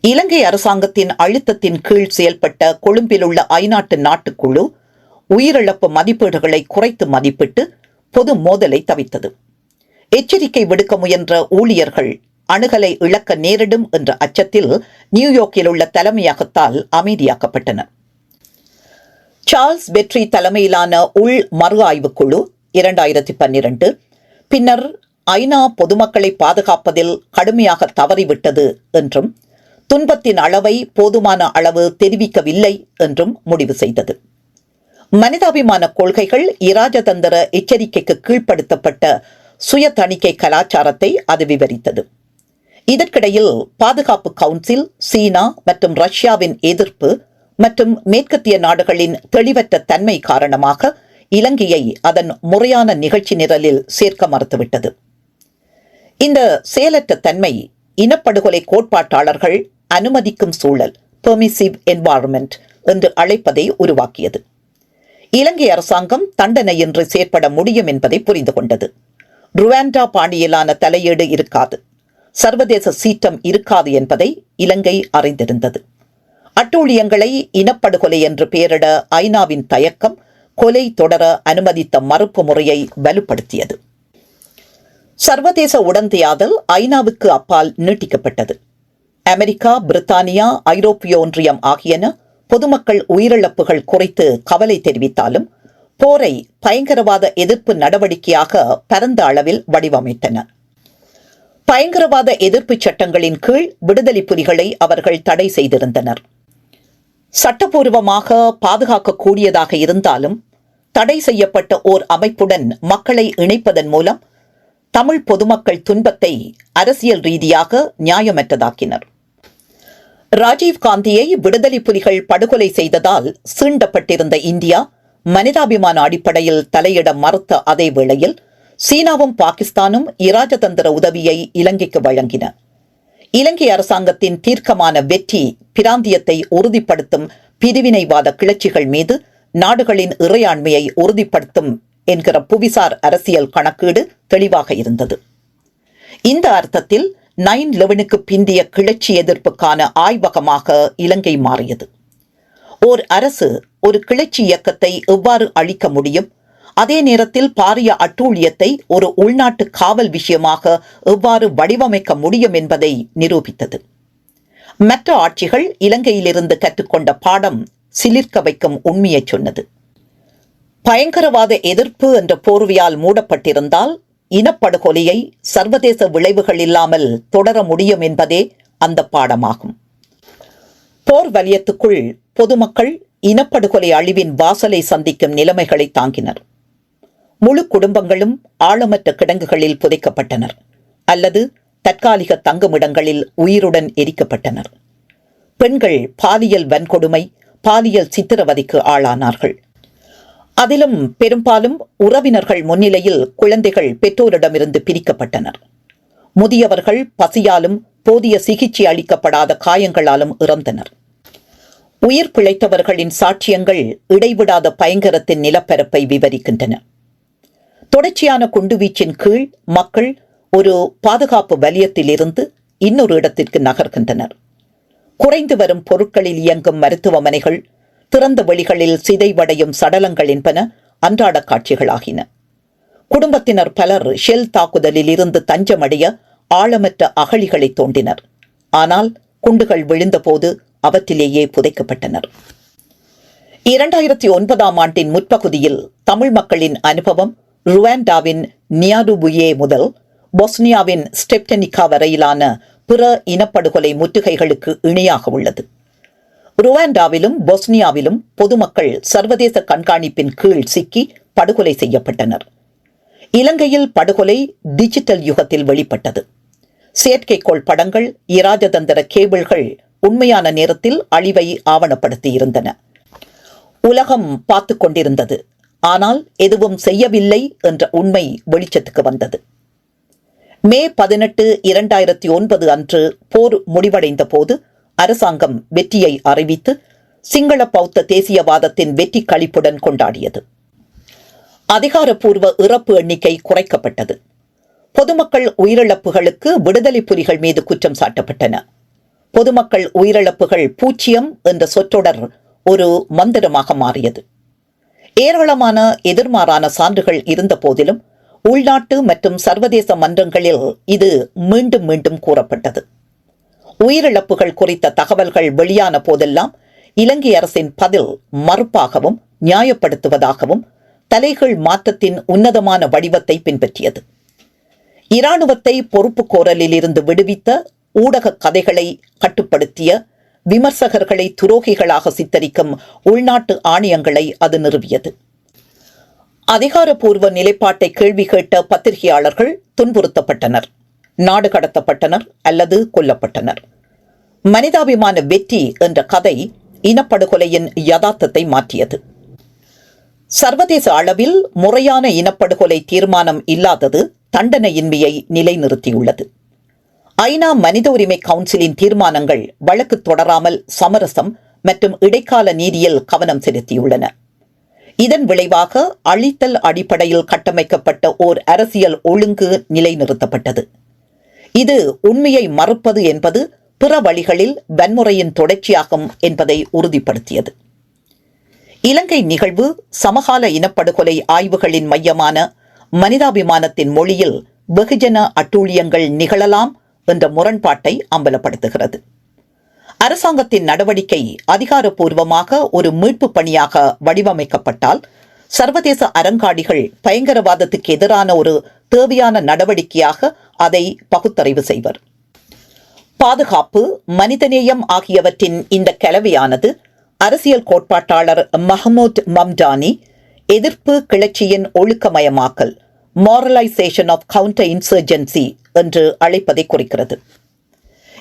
இலங்கை அரசாங்கத்தின் அழுத்தத்தின் கீழ் செயல்பட்ட கொழும்பில் உள்ள ஐநாட்டு நாட்டுக்குழு உயிரிழப்பு மதிப்பீடுகளை குறைத்து மதிப்பிட்டு பொது மோதலை தவித்தது. எச்சரிக்கை விடுக்க முயன்ற ஊழியர்கள் அணுகலை இழக்க நேரிடும் என்ற அச்சத்தில் நியூயார்க்கில் உள்ள தலைமையகத்தால் அமைதியாக்கப்பட்டனர். சார்ல்ஸ் பெட்ரி தலைமையிலான உள் மறு ஆய்வுக்குழு 2012 பின்னர் ஐநா பொதுமக்களை பாதுகாப்பதில் கடுமையாக தவறிவிட்டது என்றும் துன்பத்தின் அளவை போதுமான அளவு தெரிவிக்கவில்லை என்றும் முடிவு செய்தது. மனிதாபிமான கொள்கைகள் இராஜதந்திர எச்சரிக்கைக்கு கீழ்ப்படுத்தப்பட்ட சுய தணிக்கை கலாச்சாரத்தை அது விவரித்தது. இதற்கிடையில் பாதுகாப்பு கவுன்சில், சீனா மற்றும் ரஷ்யாவின் எதிர்ப்பு மற்றும் மேற்கத்திய நாடுகளின் தெளிவற்ற தன்மை காரணமாக இலங்கையை அதன் முறையான நிகழ்ச்சி நிரலில் சேர்க்க மறுத்துவிட்டது. இந்த செயலற்ற தன்மை இனப்படுகொலை கோட்பாட்டாளர்கள் அனுமதிக்கும் சூழல், பெர்மிசிவ் என்வாயர்மெண்ட் என்று அழைப்பதை உருவாக்கியது. இலங்கை அரசாங்கம் தண்டனையின்றி செயற்பட முடியும் என்பதை புரிந்து கொண்டது. ருவாண்டா பாணியிலான தலையீடு இருக்காது, சர்வதேச சீற்றம் இருக்காது என்பதை இலங்கை அறிந்திருந்தது. அட்டூழியங்களை இனப்படுகொலை என்று பெயரிட ஐநாவின் தயக்கம் கொலை தொடர அனுமதித்த மறுப்பு முறையை வலுப்படுத்தியது. சர்வதேச உடந்தையாதல் ஐநாவுக்கு அப்பால் நீட்டிக்கப்பட்டது. அமெரிக்கா, பிரித்தானியா, ஐரோப்பிய ஒன்றியம் ஆகியன பொதுமக்கள் உயிரிழப்புகள் குறித்து கவலை தெரிவித்தாலும் போரை பயங்கரவாத எதிர்ப்பு நடவடிக்கையாக பரந்த அளவில் வடிவமைத்தன. பயங்கரவாத எதிர்ப்பு சட்டங்களின் கீழ் விடுதலை புலிகளை அவர்கள் தடை செய்திருந்தனர். சட்டபூர்வமாக பாதுகாக்கக்கூடியதாக இருந்தாலும் தடை செய்யப்பட்ட ஓர் அமைப்புடன் மக்களை இணைப்பதன் மூலம் தமிழ் பொதுமக்கள் துன்பத்தை அரசியல் ரீதியாக நியாயமற்றதாக்கினர். ராஜீவ்காந்தியை விடுதலை புலிகள் படுகொலை செய்ததால் சீண்டப்பட்டிருந்த இந்தியா மனிதாபிமான அடிப்படையில் தலையிட மறுத்த அதே வேளையில் சீனாவும் பாகிஸ்தானும் இராஜதந்திர உதவியை இலங்கைக்கு வழங்கின. இலங்கை அரசாங்கத்தின் தீர்க்கமான வெற்றி பிராந்தியத்தை உறுதிப்படுத்தும் பிரிவினைவாத கிளர்ச்சிகள் மீது நாடுகளின் இறையாண்மையை உறுதிப்படுத்தும் என்கிற புவிசார் அரசியல் கணக்கீடு தெளிவாக இருந்தது. இந்த அர்த்தத்தில் 9/11க்கு பிந்திய கிளர்ச்சி எதிர்ப்புக்கான ஆய்வகமாக இலங்கை மாறியது. ஓர் அரசு ஒரு கிளர்ச்சி இயக்கத்தை எவ்வாறு அழிக்க முடியும், அதே நேரத்தில் பாரிய அட்டூழியத்தை ஒரு உள்நாட்டு காவல் விஷயமாக எவ்வாறு வடிவமைக்க முடியும் என்பதை நிரூபித்தது. மற்ற ஆட்சிகள் இலங்கையிலிருந்து கற்றுக்கொண்ட பாடம் சிலிர்க்க வைக்கும் உண்மையை சொன்னது. பயங்கரவாத எதிர்ப்பு என்ற போர்வையால் மூடப்பட்டிருந்தால் இனப்படுகொலையை சர்வதேச விளைவுகள் இல்லாமல் தொடர முடியும் என்பதே அந்த பாடமாகும். போர் வலயத்துக்குள் பொதுமக்கள் இனப்படுகொலை அழிவின் வாசலை சந்திக்கும் நிலைமைகளை தாங்கினர். முழு குடும்பங்களும் ஆழமற்ற கிடங்குகளில் புதைக்கப்பட்டனர் அல்லது தற்காலிக தங்குமிடங்களில் உயிருடன் எரிக்கப்பட்டனர். பெண்கள் பாலியல் வன்கொடுமை, பாலியல் சித்திரவதைக்கு ஆளானார்கள். அதிலும் பெரும்பாலும் உறவினர்கள் முன்னிலையில் குழந்தைகள் பெற்றோரிடமிருந்து பிரிக்கப்பட்டனர். முதியவர்கள் பசியாலும் போதிய சிகிச்சை அளிக்கப்படாத காயங்களாலும் இறந்தனர். உயிர் பிழைத்தவர்களின் சாட்சியங்கள் இடைவிடாத பயங்கரத்தின் நிலப்பரப்பை விவரிக்கின்றன. தொடர்ச்சியான குண்டுவீச்சின் கீழ் மக்கள் ஒரு பாதுகாப்பு வலயத்திலிருந்து இன்னொரு இடத்திற்கு நகர்கின்றனர். குறைந்து வரும் பொருட்களில் இயங்கும் மருத்துவமனைகள், திறந்த வெளிகளில் சிதைவடையும் சடலங்கள் என்பன அன்றாட காட்சிகளாகின. குடும்பத்தினர் பலர் ஷெல் தாக்குதலில் இருந்து தஞ்சமடைய ஆழமற்ற அகழிகளை தோண்டினர். ஆனால் குண்டுகள் விழுந்தபோது அவற்றிலேயே புதைக்கப்பட்டனர். 2009ஆம் ஆண்டின் முற்பகுதியில் தமிழ் மக்களின் அனுபவம் ருவாண்டாவின் நியாருபுயே முதல் பொஸ்னியாவின் ஸ்டெப்டனிகா வரையிலான பிற இனப்படுகொலை முற்றுகைகளுக்கு இணையாக உள்ளது. ருவாண்டாவிலும் பொஸ்னியாவிலும் பொதுமக்கள் சர்வதேச கண்காணிப்பின் கீழ் சிக்கி படுகொலை செய்யப்பட்டனர். இலங்கையில் படுகொலை டிஜிட்டல் யுகத்தில் வெளிப்பட்டது. செயற்கைக்கோள் படங்கள், இராஜதந்திர கேபிள்கள் உண்மையான நேரத்தில் அழிவை ஆவணப்படுத்தியிருந்தன. உலகம் பார்த்து கொண்டிருந்தது, ஆனால் எதுவும் செய்யவில்லை என்ற உண்மை வெளிச்சத்துக்கு வந்தது. மே 18, 2009 அன்று போர் முடிவடைந்த போது அரசாங்கம் வெற்றியை அறிவித்து சிங்கள பௌத்த தேசியவாதத்தின் வெற்றி களிப்புடன் கொண்டாடியது. அதிகாரப்பூர்வ இறப்பு எண்ணிக்கை குறைக்கப்பட்டது. பொதுமக்கள் உயிரிழப்புகளுக்கு விடுதலை புலிகள் மீது குற்றம் சாட்டப்பட்டன. பொதுமக்கள் உயிரிழப்புகள் 0 என்ற சொற்றொடர் ஒரு மந்திரமாக மாறியது. ஏராளமான எதிர்மாறான சான்றுகள் இருந்த போதிலும் உள்நாட்டு மற்றும் சர்வதேச மன்றங்களில் இது மீண்டும் மீண்டும் கூறப்பட்டது. உயிரிழப்புகள் குறித்த தகவல்கள் வெளியான போதெல்லாம் இலங்கை அரசின் பதில் மறுப்பாகவும் நியாயப்படுத்துவதாகவும் தலைகீழ் மாற்றத்தின் உன்னதமான வடிவத்தை பின்பற்றியது. இராணுவத்தை பொறுப்பு கோரலில் இருந்து விடுவித்த, ஊடக கதைகளை கட்டுப்படுத்திய, விமர்சகர்களை துரோகிகளாக சித்தரிக்கும் உள்நாட்டு ஆணையங்களை அது நிறுவியது. அதிகாரப்பூர்வ நிலைப்பாட்டை கேள்வி கேட்ட பத்திரிகையாளர்கள் துன்புறுத்தப்பட்டனர், நாடு கடத்தப்பட்டனர் அல்லது கொல்லப்பட்டனர். மனிதாபிமான வெற்றி என்ற கதை இனப்படுகொலையின் யதார்த்தத்தை மாற்றியது. சர்வதேச அளவில் முறையான இனப்படுகொலை தீர்மானம் இல்லாதது தண்டனையின்மையை நிலைநிறுத்தியுள்ளது. ஐநா மனித உரிமை கவுன்சிலின் தீர்மானங்கள் வழக்கு தொடராமல் சமரசம் மற்றும் இடைக்கால நீதியில் கவனம் செலுத்தியுள்ளன. இதன் விளைவாக அழித்தல் அடிப்படையில் கட்டமைக்கப்பட்ட ஓர் அரசியல் ஒழுங்கு நிலைநிறுத்தப்பட்டது. இது உண்மையை மறுப்பது என்பது பிற வழிகளில் வன்முறையின் தொடர்ச்சியாகும் என்பதை உறுதிப்படுத்தியது. இலங்கை நிகழ்வு சமகால இனப்படுகொலை ஆய்வுகளின் மையமான மனிதாபிமானத்தின் மொழியில் வெகுஜன அட்டூழியங்கள் நிகழலாம் என்ற முரண்பாட்டை அம்பலப்படுத்துகிறது. அரசாங்கத்தின் நடவடிக்கை அதிகாரப்பூர்வமாக ஒரு மீட்பு பணியாக வடிவமைக்கப்பட்டால் சர்வதேச அரங்காடிகள் பயங்கரவாதத்துக்கு எதிரான ஒரு தேவையான நடவடிக்கையாக அதை பகுத்தறிவு செய்வர். பாதுகாப்பு, மனிதநேயம் ஆகியவற்றின் இந்த கலவையானது அரசியல் கோட்பாட்டாளர் மஹமூத் மம்டானி எதிர்ப்பு கிளர்ச்சியின் ஒழுக்கமயமாக்கல், மாரலைசேஷன் ஆஃப் கவுண்டர் இன்சர்ஜென்சி என்று அழைப்பதை குறிக்கிறது.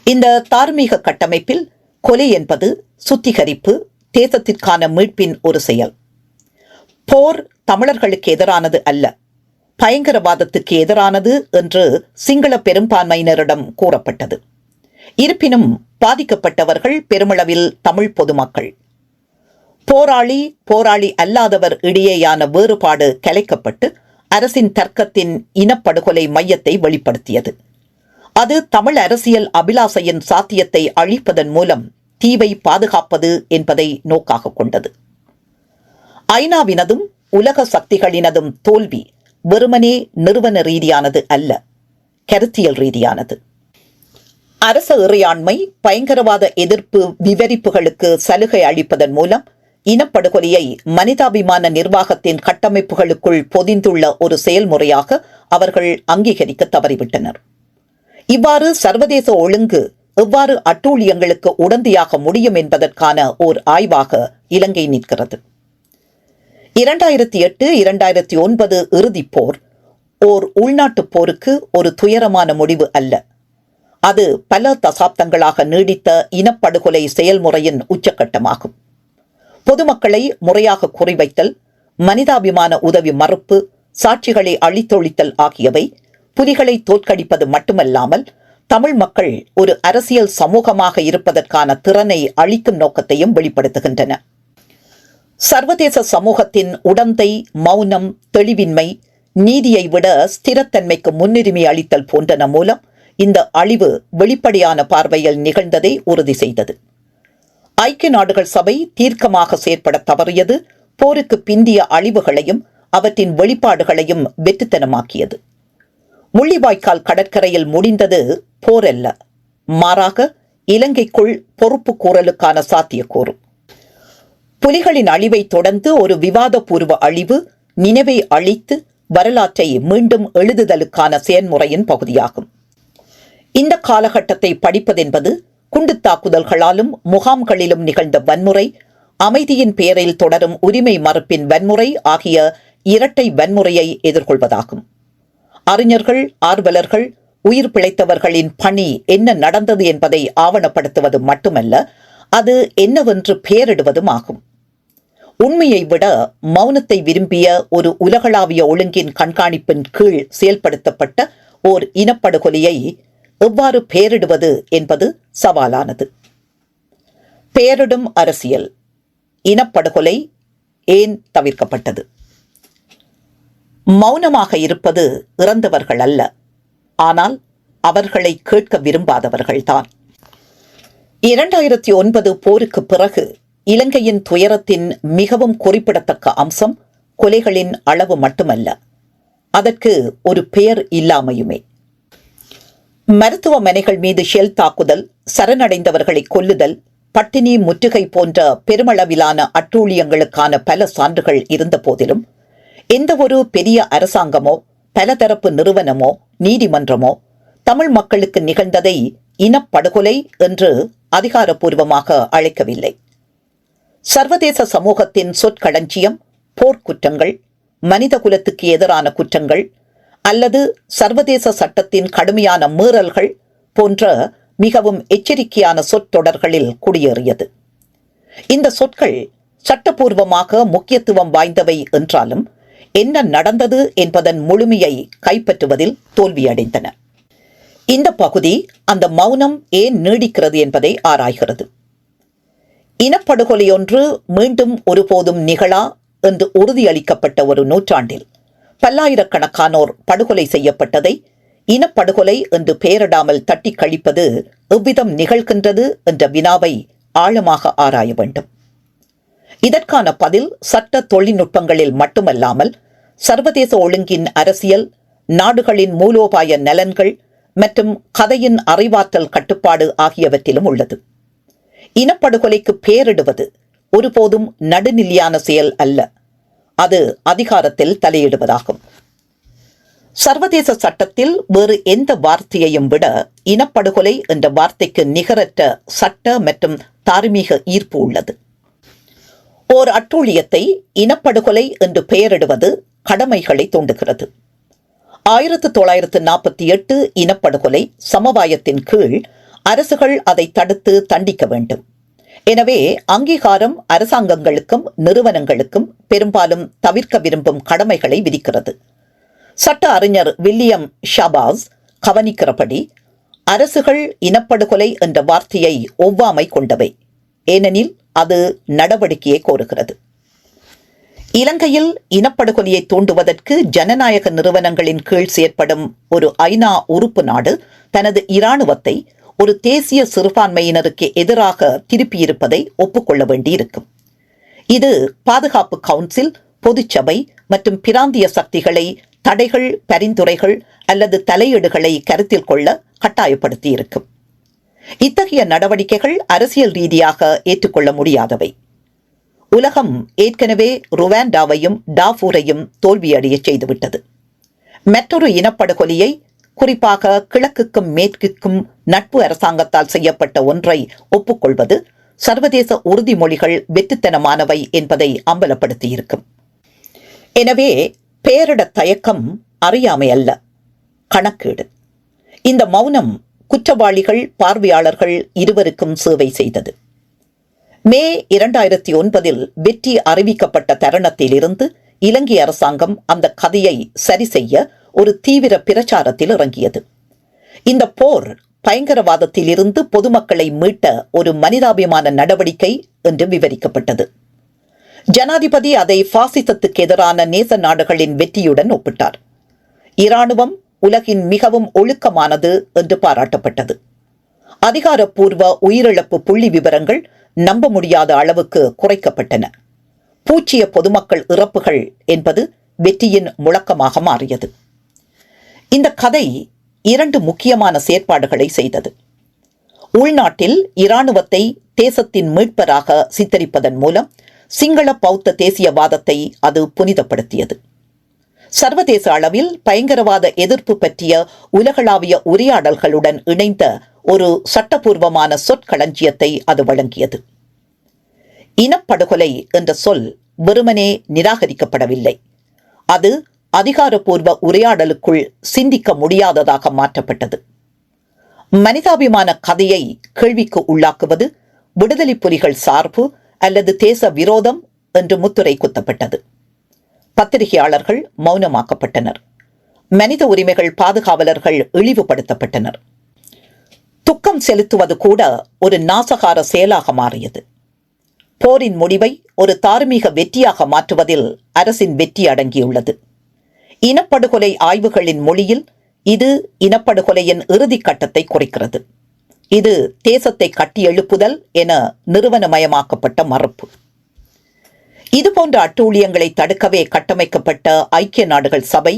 இந்த தார்மீக கட்டமைப்பில் கொலை என்பது சுத்திகரிப்பு, தேசத்திற்கான மீட்பின் ஒரு செயல். போர் தமிழர்களுக்கு எதிரானது அல்ல, பயங்கரவாதத்துக்கு எதிரானது என்று சிங்கள பெரும்பான்மையினரிடம் கூறப்பட்டது. இருப்பினும் பாதிக்கப்பட்டவர்கள் பெருமளவில் தமிழ் பொதுமக்கள். போராளி, போராளி அல்லாதவர் இடையேயான வேறுபாடு கலைக்கப்பட்டு அரசின் தர்க்கத்தின் இனப்படுகொலை மையத்தை வெளிப்படுத்தியது. அது தமிழ் அரசியல் அபிலாசையின் சாத்தியத்தை அழிப்பதன் மூலம் தீவை பாதுகாப்பது என்பதை நோக்காக கொண்டது. ஐநாவினதும் உலக சக்திகளினதும் தோல்வி வெறுமனே நிறுவன ரீதியானது அல்ல, கருத்தியல் ரீதியானது. அரச இறையாண்மை, பயங்கரவாத எதிர்ப்பு விவரிப்புகளுக்கு சலுகை அளிப்பதன் மூலம் இனப்படுகொலையை மனிதாபிமான நிர்வாகத்தின் கட்டமைப்புகளுக்குள் பொதிந்துள்ள ஒரு செயல்முறையாக அவர்கள் அங்கீகரிக்க தவறிவிட்டனர். இவ்வாறு சர்வதேச ஒழுங்கு எவ்வாறு அட்டூழியங்களுக்கு உடந்தையாக முடியும் என்பதற்கான ஓர் ஆய்வாக இலங்கை நிற்கிறது. 2008-2009 இறுதிப் போர் ஓர் உள்நாட்டுப் போருக்கு ஒரு துயரமான முடிவு அல்ல. அது பல தசாப்தங்களாக நீடித்த இனப்படுகொலை செயல்முறையின் உச்சக்கட்டமாகும். பொதுமக்களை முறையாக குறிவைத்தல், மனிதாபிமான உதவி மறுப்பு, சாட்சிகளை அழித்தொழித்தல் ஆகியவை புலிகளை தோற்கடிப்பது மட்டுமல்லாமல் தமிழ் மக்கள் ஒரு அரசியல் சமூகமாக இருப்பதற்கான திறனை அளிக்கும் நோக்கத்தையும் வெளிப்படுத்துகின்றன. சர்வதேச சமூகத்தின் உடந்தை, மௌனம், தெளிவின்மை, நீதியை விட ஸ்திரத்தன்மைக்கு முன்னுரிமை அளித்தல் போன்றன மூலம் இந்த அழிவு வெளிப்படையான பார்வையில் நிகழ்ந்ததை உறுதி செய்தது. ஐக்கிய நாடுகள் சபை தீர்க்கமாக செயற்பட தவறியது போருக்கு பிந்திய அழிவுகளையும் அவற்றின் வெளிப்பாடுகளையும் வெற்றுத்தனமாக்கியது. முள்ளிவாய்க்கால் கடற்கரையில் முடிந்தது போரல்ல, மாறாக இலங்கைக்குள் பொறுப்பு கூறலுக்கான சாத்தியக்கூறு. புலிகளின் அழிவை தொடர்ந்து ஒரு விவாதபூர்வ அழிவு நினைவை அழித்து வரலாற்றை மீண்டும் எழுதுதலுக்கான செயல்முறையின் பகுதியாகும். இந்த காலகட்டத்தை படிப்பதென்பது குண்டு தாக்குதல்களாலும் முகாம்களிலும் நிகழ்ந்த வன்முறை, அமைதியின் பெயரில் தொடரும் உரிமை மறுப்பின் வன்முறை ஆகிய இரட்டை வன்முறையை எதிர்கொள்வதாகும். அறிஞர்கள், ஆர்வலர்கள், உயிர் பிழைத்தவர்களின் பணி என்ன நடந்தது என்பதை ஆவணப்படுத்துவது மட்டுமல்ல, அது என்னவென்று பெயரிடுவதும் ஆகும். உண்மையை விட மௌனத்தை விரும்பிய ஒரு உலகளாவிய ஒழுங்கின் கண்காணிப்பின் கீழ் செயல்படுத்தப்பட்ட ஓர் இனப்படுகொலையை எவ்வாறு பெயரிடுவது என்பது சவாலானது. பெயரிடும் அரசியல். இனப்படுகொலை ஏன் தவிர்க்கப்பட்டது? மௌனமாக இருப்பது இறந்தவர்கள் அல்ல, ஆனால் அவர்களை கேட்க விரும்பாதவர்கள்தான். 2009 போருக்கு பிறகு இலங்கையின் துயரத்தின் மிகவும் குறிப்பிடத்தக்க அம்சம் கொலைகளின் அளவு மட்டுமல்ல, அதற்கு ஒரு பெயர் இல்லாமையுமே. மருத்துவமனைகள் மீது ஷெல் தாக்குதல், சரணடைந்தவர்களை கொல்லுதல், பட்டினி, முற்றுகை போன்ற பெருமளவிலான அட்டூழியங்களுக்கான பல சான்றுகள் இருந்த போதிலும் எந்த ஒரு பெரிய அரசாங்கமோ பலதரப்பு நிறுவனமோ நீதிமன்றமோ தமிழ் மக்களுக்கு நிகழ்ந்ததை இனப்படுகொலை என்று அதிகாரப்பூர்வமாக அழைக்கவில்லை. சர்வதேச சமூகத்தின் சொற்களஞ்சியம் போர்க்குற்றங்கள், மனித குலத்துக்கு எதிரான குற்றங்கள் அல்லது சர்வதேச சட்டத்தின் கடுமையான மீறல்கள் போன்ற மிகவும் எச்சரிக்கையான சொற்றொடர்களில் குடியேறியது. இந்த சொற்கள் சட்டப்பூர்வமாக முக்கியத்துவம் வாய்ந்தவை என்றாலும் என்ன நடந்தது என்பதன் முழுமையை கைப்பற்றுவதில் தோல்வியடைந்தன. இந்த பகுதி அந்த மௌனம் ஏன் நீடிக்கிறது என்பதை ஆராய்கிறது. இனப்படுகொலையொன்று மீண்டும் ஒருபோதும் நிகழா என்று உறுதியளிக்கப்பட்ட ஒரு நூற்றாண்டில் பல்லாயிரக்கணக்கானோர் படுகொலை செய்யப்பட்டதை இனப்படுகொலை என்று பெயரிடாமல் தட்டி கழிப்பது எவ்விதம் நிகழ்கின்றது என்ற வினாவை ஆழமாக ஆராய வேண்டும். இதற்கான பதில் சட்ட தொழில்நுட்பங்களில் மட்டுமல்லாமல் சர்வதேச ஒழுங்கின் அரசியல், நாடுகளின் மூலோபாய நலன்கள் மற்றும் கதையின் அறிவாற்றல் கட்டுப்பாடு ஆகியவற்றிலும் உள்ளது. இனப்படுகொலைக்கு பெயரிடுவது ஒருபோதும் நடுநிலையான செயல் அல்ல, அது அதிகாரத்தில் தலையிடுவதாகும். சர்வதேச சட்டத்தில் வேறு எந்த வார்த்தையையும் விட இனப்படுகொலை என்ற வார்த்தைக்கு நிகரற்ற சட்ட மற்றும் தார்மீக ஈர்ப்பு உள்ளது. ஓர் அட்டூழியத்தை இனப்படுகொலை என்று பெயரிடுவது கடமைகளை தூண்டுகிறது. 1948 இனப்படுகொலை சமவாயத்தின் கீழ் அரசுகள் அதை தடுத்து தண்டிக்க வேண்டும். எனவே அங்கீகாரம் அரசாங்கங்களுக்கும் நிறுவனங்களுக்கும் பெரும்பாலும் தவிர்க்க விரும்பும் கடமைகளை விதிக்கிறது. சட்ட அறிஞர் வில்லியம் ஷாபாஸ் கவனிக்கிறபடி அரசுகள் இனப்படுகொலை என்ற வார்த்தையை ஒவ்வாமை கொண்டவை, ஏனெனில் அது நடவடிக்கையை கோருகிறது. இலங்கையில் இனப்படுகொலையை தூண்டுவதற்கு ஜனநாயக நிறுவனங்களின் கீழ் செயற்படும் ஒரு ஐநா உறுப்பு நாடு தனது இராணுவத்தை ஒரு தேசிய சிறுபான்மையினருக்கு எதிராக திருப்பியிருப்பதை ஒப்புக்கொள்ள வேண்டியிருக்கும். இது பாதுகாப்பு கவுன்சில் பொதுச்சபை மற்றும் பிராந்திய சக்திகளை தடைகள், பரிந்துரைகள் அல்லது தலையீடுகளை கருத்தில் கொள்ள கட்டாயப்படுத்தியிருக்கும். இத்தகைய நடவடிக்கைகள் அரசியல் ரீதியாக ஏற்றுக்கொள்ள முடியாதவை. உலகம் ஏற்கனவே ருவாண்டாவையும் டார்ஃபூரையும் தோல்வியடைய செய்துவிட்டது. மற்றொரு இனப்படுகொலையை, குறிப்பாக கிழக்குக்கும் மேற்குக்கும் நட்பு அரசாங்கத்தால் செய்யப்பட்ட ஒன்றை ஒப்புக்கொள்வது சர்வதேச உறுதிமொழிகள் வெற்றுத்தனமானவை என்பதை அம்பலப்படுத்தியிருக்கும். எனவே பேரிட தயக்கம் அறியாமை அல்ல, கணக்கீடு. இந்த மௌனம் குற்றவாளிகள், பார்வையாளர்கள் இருவருக்கும் சேவை செய்தது. மே 2009 வெற்றி அறிவிக்கப்பட்ட தருணத்திலிருந்து இலங்கை அரசாங்கம் அந்த கதையை சரி செய்ய ஒரு தீவிர பிரச்சாரத்தில் இறங்கியது. இந்த போர் பயங்கரவாதத்திலிருந்து பொதுமக்களை மீட்ட ஒரு மனிதாபிமான நடவடிக்கை என்று விவரிக்கப்பட்டது. ஜனாதிபதி அதை பாசிசத்துக்கு எதிரான நேச நாடுகளின் வெற்றியுடன் ஒப்பிட்டார். இராணுவம் உலகின் மிகவும் ஒழுக்கமானது என்று பாராட்டப்பட்டது. அதிகாரப்பூர்வ உயிரிழப்பு புள்ளி விவரங்கள் நம்ப முடியாத அளவுக்கு குறைக்கப்பட்டன. பூச்சிய பொதுமக்கள் இறப்புகள் என்பது வெற்றியின் முழக்கமாக மாறியது. இந்த கதை 2 முக்கியமான செயற்பாடுகளை செய்தது. உள்நாட்டில் இராணுவத்தை தேசத்தின் மீட்பராக சித்தரிப்பதன் மூலம் சிங்கள பௌத்த தேசியவாதத்தை அது புனிதப்படுத்தியது. சர்வதேச அளவில் பயங்கரவாத எதிர்ப்பு பற்றிய உலகளாவிய உரையாடல்களுடன் இணைந்த ஒரு சட்டபூர்வமான சொற்களஞ்சியத்தை அது வழங்கியது. இனப்படுகொலை என்ற சொல் வெறுமனே நிராகரிக்கப்படவில்லை. அது அதிகாரப்பூர்வ உரையாடலுக்குள் சிந்திக்க முடியாததாக மாற்றப்பட்டது. மனிதாபிமான கதையை கேள்விக்கு உள்ளாக்குவது விடுதலை புலிகள் சார்பு அல்லது தேச விரோதம் என்று முத்திரை குத்தப்பட்டது. பத்திரிகையாளர்கள் மௌனமாக்கப்பட்டனர். மனித உரிமைகள் பாதுகாவலர்கள் இழிவுபடுத்தப்பட்டனர். துக்கம் செலுத்துவது கூட ஒரு நாசகார செயலாக மாறியது. போரின் முடிவை ஒரு தார்மீக வெற்றியாக மாற்றுவதில் அரசின் வெற்றி அடங்கியுள்ளது. இனப்படுகொலை ஆய்வுகளின் மொழியில் இது இனப்படுகொலையின் இறுதி கட்டத்தை குறிக்கிறது. இது தேசத்தை கட்டியெழுப்புதல் என நிறுவனமயமாக்கப்பட்ட மறுப்பு. இதுபோன்ற அட்டூழியங்களை தடுக்கவே கட்டமைக்கப்பட்ட ஐக்கிய நாடுகள் சபை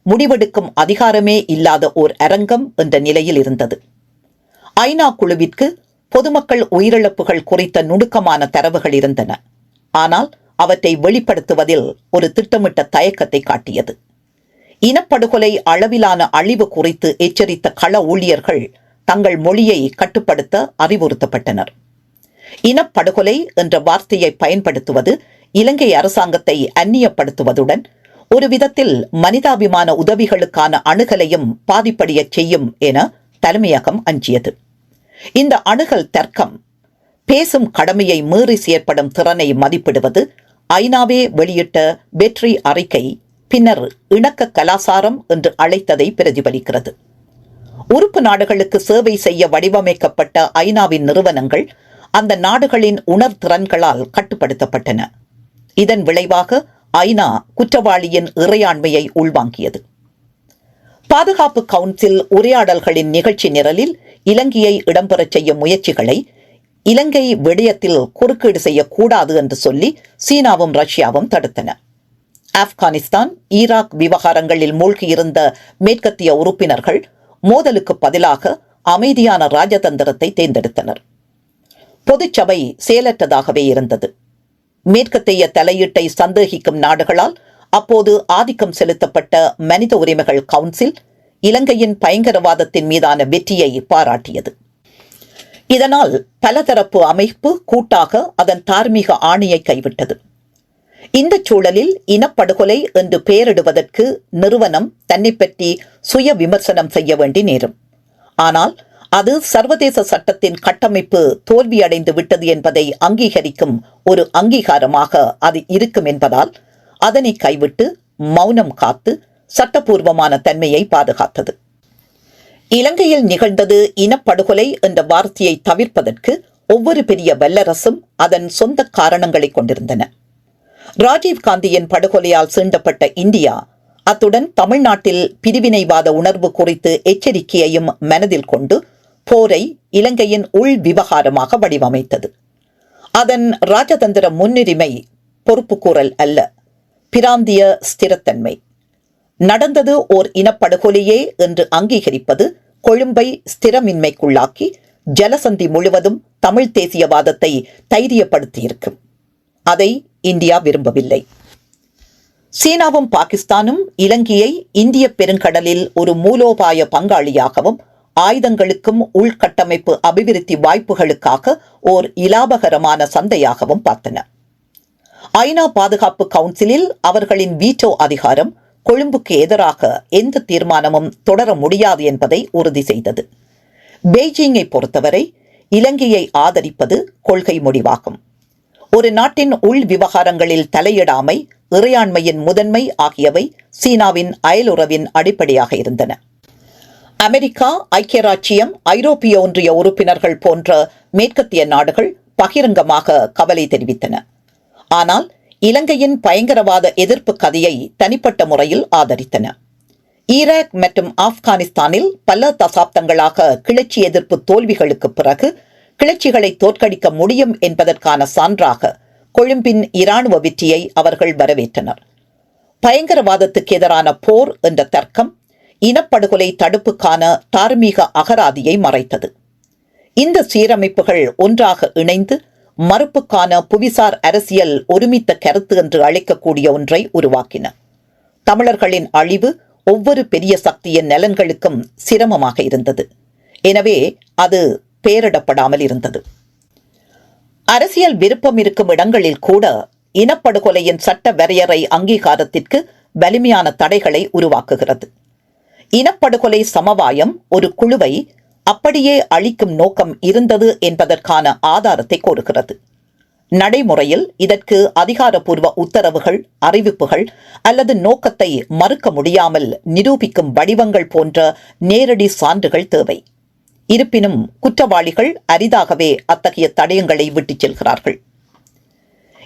முடிவெடுக்கும் அதிகாரமே இல்லாத ஓர் அரங்கம் என்ற நிலையில் இருந்தது. ஐநா குழுவிற்கு பொதுமக்கள் உயிரிழப்புகள் குறித்த நுணுக்கமான தரவுகள் இருந்தன. ஆனால் அவற்றை வெளிப்படுத்துவதில் ஒரு திட்டமிட்ட தயக்கத்தை காட்டியது. இனப்படுகொலை அளவிலான அழிவு குறித்து எச்சரித்த கள ஊழியர்கள் தங்கள் மொழியை கட்டுப்படுத்த அறிவுறுத்தப்பட்டனர். இனப்படுகொலை என்ற வார்த்தையை பயன்படுத்துவது இலங்கை அரசாங்கத்தை அந்நியப்படுத்துவதுடன் ஒரு விதத்தில் மனிதாபிமான உதவிகளுக்கான அணுகலையும் பாதிப்படையச் செய்யும் என தலைமையகம் அஞ்சியது. இந்த அணுகல் தர்க்கம் பேசும் கடமையை மீறி செயற்படும் திறனை மதிப்பிடுவது ஐநாவே வெளியிட்ட வெற்றி அறிக்கை பின்னர் இணக்க கலாசாரம் என்று அழைத்ததை பிரதிபலிக்கிறது. உறுப்பு நாடுகளுக்கு சேவை செய்ய வடிவமைக்கப்பட்ட ஐநாவின் நிறுவனங்கள் அந்த நாடுகளின் உணர்திறன்களால் கட்டுப்படுத்தப்பட்டன. இதன் விளைவாக ஐநா குற்றவாளியின் இறையாண்மையை உள்வாங்கியது. பாதுகாப்பு கவுன்சில் உரையாடல்களின் நிகழ்ச்சி நிரலில் இலங்கையை இடம்பெறச் செய்யும் முயற்சிகளை இலங்கை விடயத்தில் குறுக்கீடு செய்யக்கூடாது என்று சொல்லி சீனாவும் ரஷ்யாவும் தடுத்தன. ஆப்கானிஸ்தான், ஈராக் விவகாரங்களில் மூழ்கியிருந்த மேற்கத்திய உறுப்பினர்கள் மோதலுக்கு பதிலாக அமைதியான ராஜதந்திரத்தை தேர்ந்தெடுத்தனர். பொதுச்சபை செயலற்றதாகவே இருந்தது. மேற்கத்திய தலையீட்டை சந்தேகிக்கும் நாடுகளால் அப்போது ஆதிக்கம் செலுத்தப்பட்ட மனித உரிமைகள் கவுன்சில் இலங்கையின் பயங்கரவாதத்தின் மீதான வெற்றியை பாராட்டியது. இதனால் பலதரப்பு அமைப்பு கூட்டாக அதன் தார்மீக ஆணையை கைவிட்டது. இந்த சூழலில் இனப்படுகொலை என்று பெயரிடுவதற்கு நிறுவனம் தன்னை பற்றி சுய விமர்சனம் செய்ய வேண்டி நேரும். ஆனால் அது சர்வதேச சட்டத்தின் கட்டமைப்பு தோல்வியடைந்து விட்டது என்பதை அங்கீகரிக்கும் ஒரு அங்கீகாரமாக அது இருக்கும் என்பதால் அதனை கைவிட்டு மௌனம் காத்து சட்டபூர்வமான தன்மையை பாதுகாத்தது. இலங்கையில் நிகழ்ந்தது இனப்படுகொலை என்ற வார்த்தையை தவிர்ப்பதற்கு ஒவ்வொரு பெரிய வல்லரசும் அதன் சொந்த காரணங்களை கொண்டிருந்தன. ராஜீவ்காந்தியின் படுகொலையால் சீண்டப்பட்ட இந்தியா அத்துடன் தமிழ்நாட்டில் பிரிவினைவாத உணர்வு குறித்து எச்சரிக்கையையும் மனதில் கொண்டு போரை இலங்கையின் உள் விவகாரமாக வடிவமைத்தது. அதன் ராஜதந்திர முன்னுரிமை பொறுப்புக்கூறல் அல்ல, பிராந்திய ஸ்திரத்தன்மை. நடந்தது ஓர் இனப்படுகொலையே என்று அங்கீகரிப்பது கொழும்பை ஸ்திரமின்மைக்குள்ளாக்கி ஜலசந்தி முழுவதும் தமிழ் தேசியவாதத்தை தைரியப்படுத்தியிருக்கும். அதை இந்தியா விரும்பவில்லை. சீனாவும் பாகிஸ்தானும் இலங்கையை இந்திய பெருங்கடலில் ஒரு மூலோபாய பங்காளியாகவும் ஆயுதங்களுக்கும் உள்கட்டமைப்பு அபிவிருத்தி வாய்ப்புகளுக்காக ஓர் இலாபகரமான சந்தையாகவும் பார்த்தன. ஐநா பாதுகாப்பு கவுன்சிலில் அவர்களின் வீட்டோ அதிகாரம் கொழும்புக்கு எதிராக எந்த தீர்மானமும் தொடர முடியாது என்பதை உறுதி செய்தது. பெய்ஜிங்கை பொறுத்தவரை இலங்கையை ஆதரிப்பது கொள்கை முடிவாகும். ஒரு நாட்டின் உள் விவகாரங்களில் தலையிடாமை, இறையாண்மையின் முதன்மை ஆகியவை சீனாவின் அயலுறவின் அடிப்படையாக இருந்தன. அமெரிக்கா, ஐக்கிய ராச்சியம், ஐரோப்பிய ஒன்றிய உறுப்பினர்கள் போன்ற மேற்கத்திய நாடுகள் பகிரங்கமாக கவலை தெரிவித்தன. ஆனால் இலங்கையின் பயங்கரவாத எதிர்ப்பு கதையை தனிப்பட்ட முறையில் ஆதரித்தன. ஈராக் மற்றும் ஆப்கானிஸ்தானில் பல தசாப்தங்களாக கிளர்ச்சி எதிர்ப்பு தோல்விகளுக்கு பிறகு கிளர்ச்சிகளை தோற்கடிக்க முடியும் என்பதற்கான சான்றாக கொழும்பின் இராணுவ வெற்றியை அவர்கள் வரவேற்றனர். பயங்கரவாதத்துக்கு எதிரான போர் என்ற தர்க்கம் இனப்படுகொலை தடுப்புக்கான தார்மீக அகராதியை மறைத்தது. இந்த சீரமைப்புகள் ஒன்றாக இணைந்து மறுப்புக்கான புவிசார் அரசியல் ஒருமித்த கருத்து என்று அழைக்கக்கூடிய ஒன்றை உருவாக்கின. தமிழர்களின் அழிவு ஒவ்வொரு பெரிய சக்தியின் நலன்களுக்கும் சிரமமாக இருந்தது. எனவே அது பெயரிடப்படாமல் இருந்தது. அரசியல் விருப்பம் இருக்கும் இடங்களில் கூட இனப்படுகொலையின் சட்ட வரையறை அங்கீகாரத்திற்கு வலிமையான தடைகளை உருவாக்குகிறது. இனப்படுகொலை சமவாயம் ஒரு குழுவை அப்படியே அழிக்கும் நோக்கம் இருந்தது என்பதற்கான ஆதாரத்தை கோருகிறது. நடைமுறையில் இதற்கு அதிகாரப்பூர்வ உத்தரவுகள், அறிவிப்புகள் அல்லது நோக்கத்தை மறுக்க முடியாமல் நிரூபிக்கும் வடிவங்கள் போன்ற நேரடி சான்றுகள் தேவை. இருப்பினும் குற்றவாளிகள் அரிதாகவே அத்தகைய தடயங்களை விட்டுச் செல்கிறார்கள்.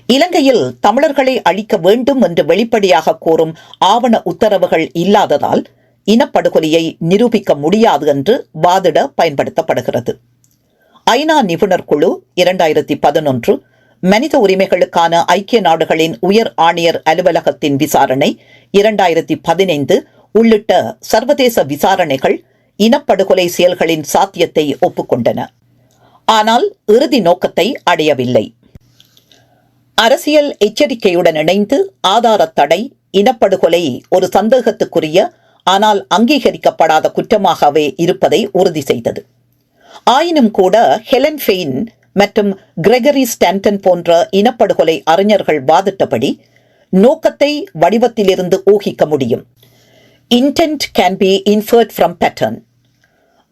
இலங்கையில் தமிழர்களை அழிக்க வேண்டும் என்று வெளிப்படையாக கோரும் ஆவண உத்தரவுகள் இல்லாததால் இனப்படுகொலையை நிரூபிக்க முடியாது என்று வாதிட பயன்படுத்தப்படுகிறது. ஐநா நிபுணர் குழு 2011, மனித உரிமைகளுக்கான ஐக்கிய நாடுகளின் உயர் ஆணையர் அலுவலகத்தின் விசாரணை 2015 உள்ளிட்ட சர்வதேச விசாரணைகள் இனப்படுகொலை செயல்களின் சாத்தியத்தை ஒப்புக்கொண்டன. ஆனால் இறுதி நோக்கத்தை அடையவில்லை. அரசியல் எச்சரிக்கையுடன் இணைந்து ஆதார தடை இனப்படுகொலை ஒரு சந்தேகத்துக்குரிய ஆனால் அங்கீகரிக்கப்படாத குற்றமாகவே இருப்பதை உறுதி செய்தது. ஆயினும் கூட ஹெலன் ஃபெயின் மற்றும் கிரெகரி ஸ்டாண்டன் போன்ற இனப்படுகொலை அறிஞர்கள் வாதிட்டபடி நோக்கத்தை வடிவத்திலிருந்து ஊகிக்க முடியும். Intend can be inferred from pattern.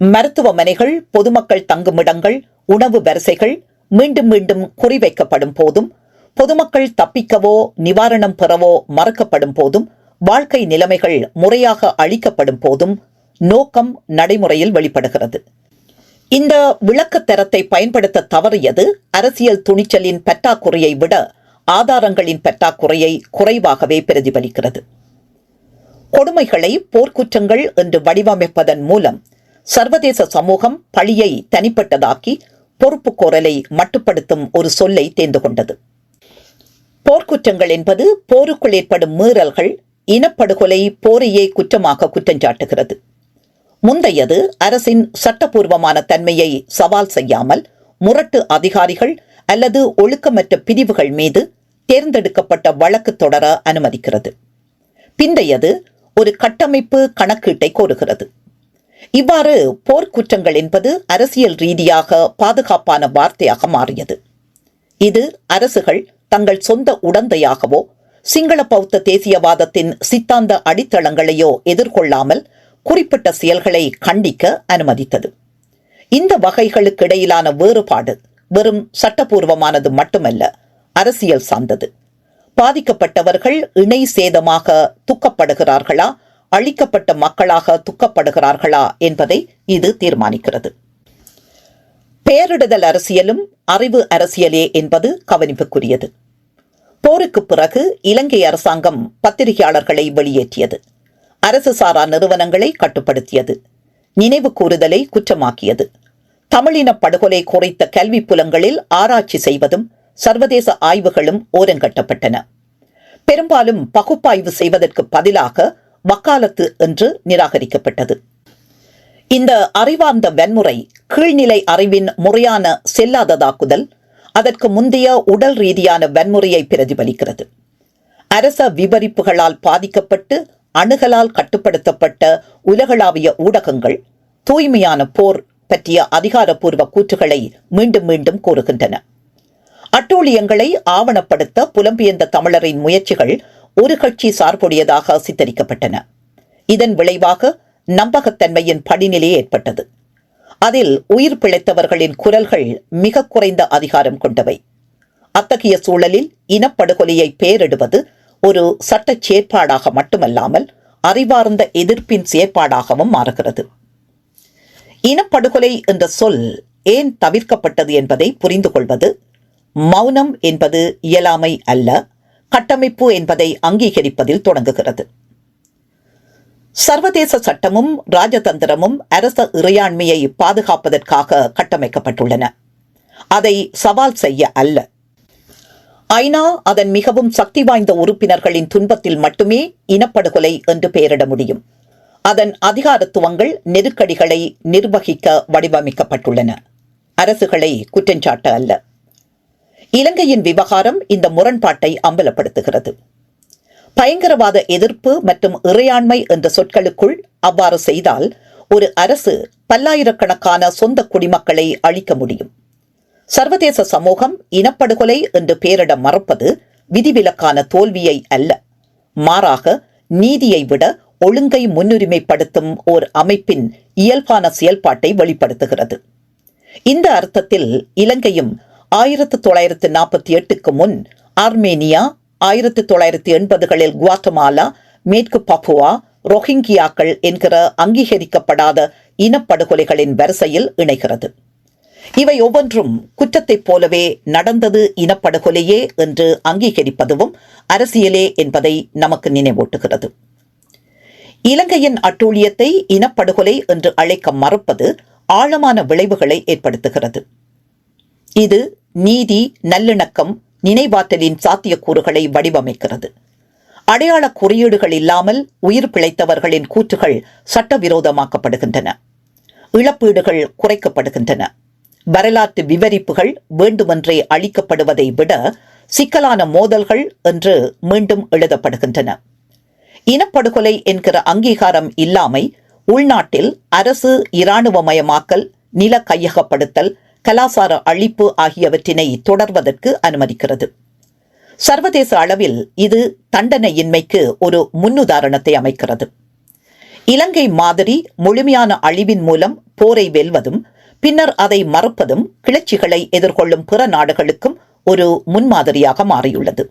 மருத்துவமனைகள், பொதுமக்கள் தங்குமிடங்கள், உணவு வரிசைகள் மீண்டும் மீண்டும் குறிவைக்கப்படும் போதும், பொதுமக்கள் தப்பிக்கவோ நிவாரணம் பெறவோ மறுக்கப்படும் போதும், வாழ்க்கை நிலைமைகள் முறையாக அளிக்கப்படும் போதும் நோக்கம் நடைமுறையில் வெளிப்படுகிறது. இந்த விளக்கத்தரத்தை பயன்படுத்த தவறியது அரசியல் துணிச்சலின் பற்றாக்குறையை விட ஆதாரங்களின் பற்றாக்குறையை குறைவாகவே பிரதிபலிக்கிறது. கொடுமைகளை போர்க்குற்றங்கள் என்று வடிவமைப்பதன் மூலம் சர்வதேச சமூகம் பழியை தனிப்பட்டதாக்கி பொறுப்பு கோரலை மட்டுப்படுத்தும் ஒரு சொல்லை தேர்ந்து கொண்டது. போர்க்குற்றங்கள் என்பது போருக்குள் ஏற்படும் மீறல்கள், இனப்படுகொலை போரையே குற்றமாக குற்றஞ்சாட்டுகிறது. முந்தையது அரசின் சட்டப்பூர்வமான தன்மையை சவால் செய்யாமல் முரட்டு அதிகாரிகள் அல்லது ஒழுக்கமற்ற பிரிவுகள் மீது தேர்ந்தெடுக்கப்பட்ட வழக்கு தொடர அனுமதிக்கிறது. பிந்தையது ஒரு கட்டமைப்பு கணக்கீட்டை கோருகிறது. இவ்வாறு போர்க்குற்றங்கள் என்பது அரசியல் ரீதியாக பாதுகாப்பான வார்த்தையாக மாறியது. இது அரசுகள் தங்கள் சொந்த உடந்தையாகவோ சிங்கள பௌத்த தேசியவாதத்தின் சித்தாந்த அடித்தளங்களையோ எதிர்கொள்ளாமல் குறிப்பிட்ட செயல்களை கண்டிக்க அனுமதித்தது. இந்த வகைகளுக்கு இடையிலான வேறுபாடு வெறும் சட்டப்பூர்வமானது மட்டுமல்ல, அரசியல் சார்ந்தது. பாதிக்கப்பட்டவர்கள் இணை சேதமாக துக்கப்படுகிறார்களா, அழிக்கப்பட்ட மக்களாக துக்கப்படுகிறார்களா என்பதை இது தீர்மானிக்கிறது. பேரிடுதல் அரசியலும் அறிவு அரசியலே என்பது கவனிப்புக்குரியது. போருக்கு பிறகு இலங்கை அரசாங்கம் பத்திரிகையாளர்களை வெளியேற்றியது, அரசு சாரா நிறுவனங்களை கட்டுப்படுத்தியது, நினைவு கூறுதலை குற்றமாக்கியது, தமிழின படுகொலை குறித்த கல்வி புலங்களில் ஆராய்ச்சி செய்வதும் சர்வதேச ஆய்வுகளும் ஓரங்கட்டப்பட்டன. பெரும்பாலும் பகுப்பாய்வு செய்வதற்கு பதிலாக வக்காலத்து என்று நிராகரிக்கப்பட்டது. இந்த அறிவார்ந்த வன்முறை கீழ்நிலை அறிவின் முறையான செல்லாததாக்குதல், அதற்கு முந்தைய உடல் ரீதியான வன்முறையை பிரதிபலிக்கிறது. அரச விவரிப்புகளால் பாதிக்கப்பட்டு அணுகலால் கட்டுப்படுத்தப்பட்ட உலகளாவிய ஊடகங்கள் தூய்மையான போர் பற்றிய அதிகாரப்பூர்வ கூற்றுகளை மீண்டும் மீண்டும் கூறுகின்றன. அட்டூழியங்களை ஆவணப்படுத்த புலம்பெயர்ந்த தமிழரின் முயற்சிகள் ஒரு கட்சி சார்புடையதாக சித்தரிக்கப்பட்டன. இதன் விளைவாக நம்பகத்தன்மையின் படிநிலை ஏற்பட்டது. அதில் உயிர் பிழைத்தவர்களின் குரல்கள் மிக குறைந்த அதிகாரம் கொண்டவை. அத்தகைய சூழலில் இனப்படுகொலையை பெயரிடுவது ஒரு சட்ட செயற்பாடாக மட்டுமல்லாமல் அறிவார்ந்த எதிர்ப்பின் செயற்பாடாகவும் மாறுகிறது. இனப்படுகொலை என்ற சொல் ஏன் தவிர்க்கப்பட்டது என்பதை புரிந்து கொள்வது மௌனம் என்பது இயலாமை அல்ல, கட்டமைப்பு என்பதை அங்கீகரிப்பதில் தொடங்குகிறது. சர்வதேச சட்டமும் ராஜதந்திரமும் அரச இறையாண்மையை பாதுகாப்பதற்காக கட்டமைக்கப்பட்டுள்ளன, அதை சவால் செய்ய அல்ல. ஐநா அதன் மிகவும் சக்தி வாய்ந்த உறுப்பினர்களின் துன்பத்தில் மட்டுமே இனப்படுகொலை என்று பெயரிட முடியும். அதன் அதிகாரத்துவங்கள் நெருக்கடிகளை நிர்வகிக்க வடிவமைக்கப்பட்டுள்ளன, அரசுகளை குற்றஞ்சாட்ட அல்ல. இலங்கையின் விவகாரம் இந்த முரண்பாட்டை அம்பலப்படுத்துகிறது. பயங்கரவாத எதிர்ப்பு மற்றும் இறையாண்மை என்ற சொற்களுக்குள் அவ்வாறு செய்தால் ஒரு அரசு பல்லாயிரக்கணக்கான சொந்த குடிமக்களை அழிக்க முடியும். சர்வதேச சமூகம் இனப்படுகொலை என்று பெயரிட மறுப்பது விதிவிலக்கான தோல்வியை அல்ல, மாறாக நீதியை விட ஒழுங்கை முன்னுரிமைப்படுத்தும் ஓர் அமைப்பின் இயல்பான செயல்பாட்டை வெளிப்படுத்துகிறது. இந்த அர்த்தத்தில் இலங்கையும் 1948க்கு முன் ஆர்மேனியா, 1980களில் குவாட்டமாலா, மேற்கு பப்புவா, ரோஹிங்கியாக்கள் என்கிற அங்கீகரிக்கப்படாத இனப்படுகொலைகளின் வரிசையில் இணைகிறது. இவை ஒவ்வொன்றும் குற்றத்தைப் போலவே நடந்தது இனப்படுகொலையே என்று அங்கீகரிப்பதும் அரசியலே என்பதை நமக்கு நினைவூட்டுகிறது. இலங்கையின் அட்டூழியத்தை இனப்படுகொலை என்று அழைக்க மறுப்பது ஆழமான விளைவுகளை ஏற்படுத்துகிறது. இது நீதி, நல்லிணக்கம், நினைவாற்றலின் சாத்தியக்கூறுகளை வடிவமைக்கிறது. அடையாள குறியீடுகள் இல்லாமல் உயிர் பிழைத்தவர்களின் கூற்றுகள் சட்டவிரோதமாக்கப்படுகின்றன, இழப்பீடுகள் குறைக்கப்படுகின்றன, வரலாற்று விவரிப்புகள் வேண்டுமென்றே அளிக்கப்படுவதை விட சிக்கலான மோதல்கள் என்று மீண்டும் எழுதப்படுகின்றன. இனப்படுகொலை என்கிற அங்கீகாரம் இல்லாமை உள்நாட்டில் அரசு இராணுவமயமாக்கல், நில கையகப்படுத்தல், கலாசார அழிப்பு ஆகியவற்றினை தொடர்வதற்கு அனுமதிக்கிறது. சர்வதேச அளவில் இது தண்டனையின்மைக்கு ஒரு முன்னுதாரணத்தை அமைக்கிறது. இலங்கை மாதிரி முழுமையான அழிவின் மூலம் போரை வெல்வதும் பின்னர் அதை மறுப்பதும் கிளர்ச்சிகளை எதிர்கொள்ளும் பிற நாடுகளுக்கும் ஒரு முன்மாதிரியாக மாறியுள்ளது.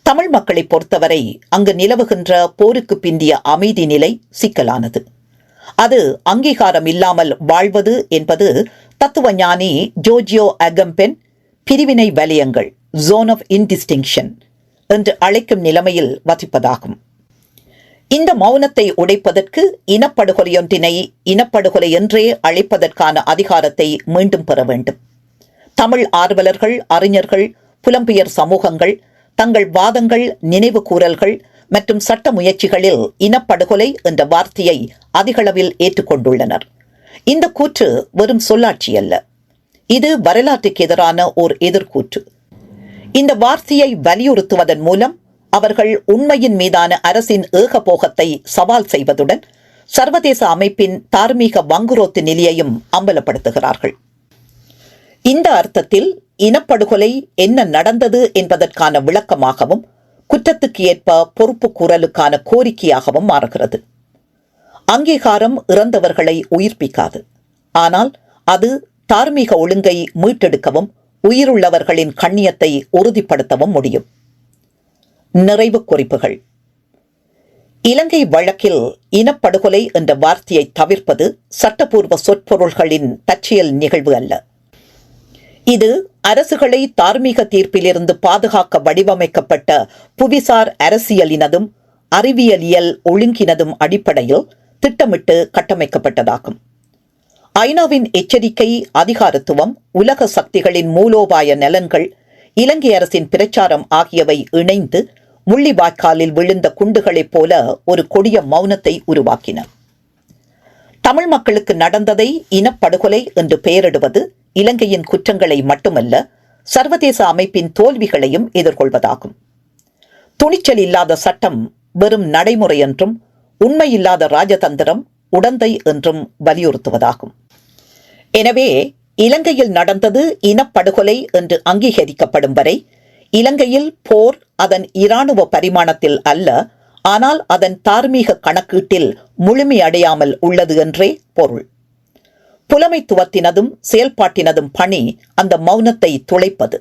தமிழ் மக்களை பொறுத்தவரை அங்கு நிலவுகின்ற போருக்கு பிந்திய அமைதி நிலை சிக்கலானது. அது அங்கீகாரம் இல்லாமல் வாழ்வது என்பது தத்துவஞானி ஜோர்ஜியோ அகம்பென் பிரிவினை வலயங்கள், ஜோன் ஆஃப் இன்டிஸ்டிங்ஷன் என்று அழைக்கும் நிலைமையில் வசிப்பதாகும். இந்த மௌனத்தை உடைப்பதற்கு இனப்படுகொலையொன்றினை இனப்படுகொலை என்றே அழைப்பதற்கான அதிகாரத்தை மீண்டும் பெற வேண்டும். தமிழ் ஆர்வலர்கள், அறிஞர்கள், புலம்பெயர் சமூகங்கள் தங்கள் வாதங்கள், நினைவு கூறல்கள் மற்றும் சட்ட முயற்சிகளில் இனப்படுகொலை என்ற வார்த்தையை அதிகளவில் ஏற்றுக்கொண்டுள்ளனர். இந்த கூற்று வெறும் சொல்லாட்சி அல்ல, இது வரலாற்றுக்கு எதிரான ஓர் எதிர்கூற்று. இந்த வார்த்தையை வலியுறுத்துவதன் மூலம் அவர்கள் உண்மையின் மீதான அரசின் ஏகபோகத்தை சவால் செய்வதுடன் சர்வதேச அமைப்பின் தார்மீக வங்குரோத்து நிலையையும் அம்பலப்படுத்துகிறார்கள். இந்த அர்த்தத்தில் இனப்படுகொலை என்ன நடந்தது என்பதற்கான விளக்கமாகவும் குற்றத்துக்கு ஏற்ப பொறுப்பு கூறலுக்கான கோரிக்கையாகவும் மாறுகிறது. அங்கீகாரம் இறந்தவர்களை உயிர்ப்பிக்காது, ஆனால் அது தார்மீக ஒழுங்கை மீட்டெடுக்கவும் உயிருள்ளவர்களின் கண்ணியத்தை உறுதிப்படுத்தவும் முடியும். நிறைவு குறிப்புகள். இலங்கை வழக்கில் இனப்படுகொலை என்ற வார்த்தையை தவிர்ப்பது சட்டப்பூர்வ சொற்பொருள்களின் தற்செயல் நிகழ்வு அல்ல. இது அரசுகளை தார்மீக தீர்ப்பிலிருந்து பாதுகாக்க வடிவமைக்கப்பட்ட புவிசார் அரசியலினதும் அறிவியலியல் ஒழுங்கினதும் அடிப்படையில் திட்டமிட்டு கட்டமைக்கப்பட்டதாகும். ஐநாவின் எச்சரிக்கை, அதிகாரத்துவம், உலக சக்திகளின் மூலோபாய நலன்கள், இலங்கை அரசின் பிரச்சாரம் ஆகியவை இணைந்து முள்ளிவாய்க்காலில் விழுந்த குண்டுகளைப் போல ஒரு கொடிய மௌனத்தை உருவாக்கின. தமிழ் மக்களுக்கு நடந்ததை இனப்படுகொலை என்று பெயரிடுவது இலங்கையின் குற்றங்களை மட்டுமல்ல, சர்வதேச அமைப்பின் தோல்விகளையும் எதிர்கொள்வதாகும். துணிச்சல் இல்லாத சட்டம் வெறும் நடைமுறை என்றும், உண்மையில்லாத ராஜதந்திரம் உடந்தை என்றும் வலியுறுத்துவதாகும். எனவே இலங்கையில் நடந்தது இனப்படுகொலை என்று அங்கீகரிக்கப்படும் வரை இலங்கையில் போர் அதன் இராணுவ பரிமாணத்தில் அல்ல, ஆனால் அதன் தார்மீக கணக்கீட்டில் முழுமையடையாமல் உள்ளது என்றே பொருள். புலமைத்துவத்தினதும் செயல்பாட்டினதும் பணி அந்த மௌனத்தை துளைப்பது,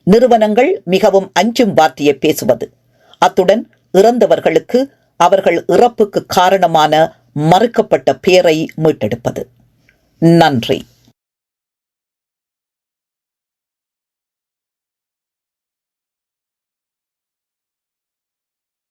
நிறுவனங்கள் மிகவும் அஞ்சும் வார்த்தையை பேசுவது, அத்துடன் இறந்தவர்களுக்கு அவர்கள் இறப்புக்கு காரணமான மறுக்கப்பட்ட பேரை மீட்டெடுப்பது. நன்றி.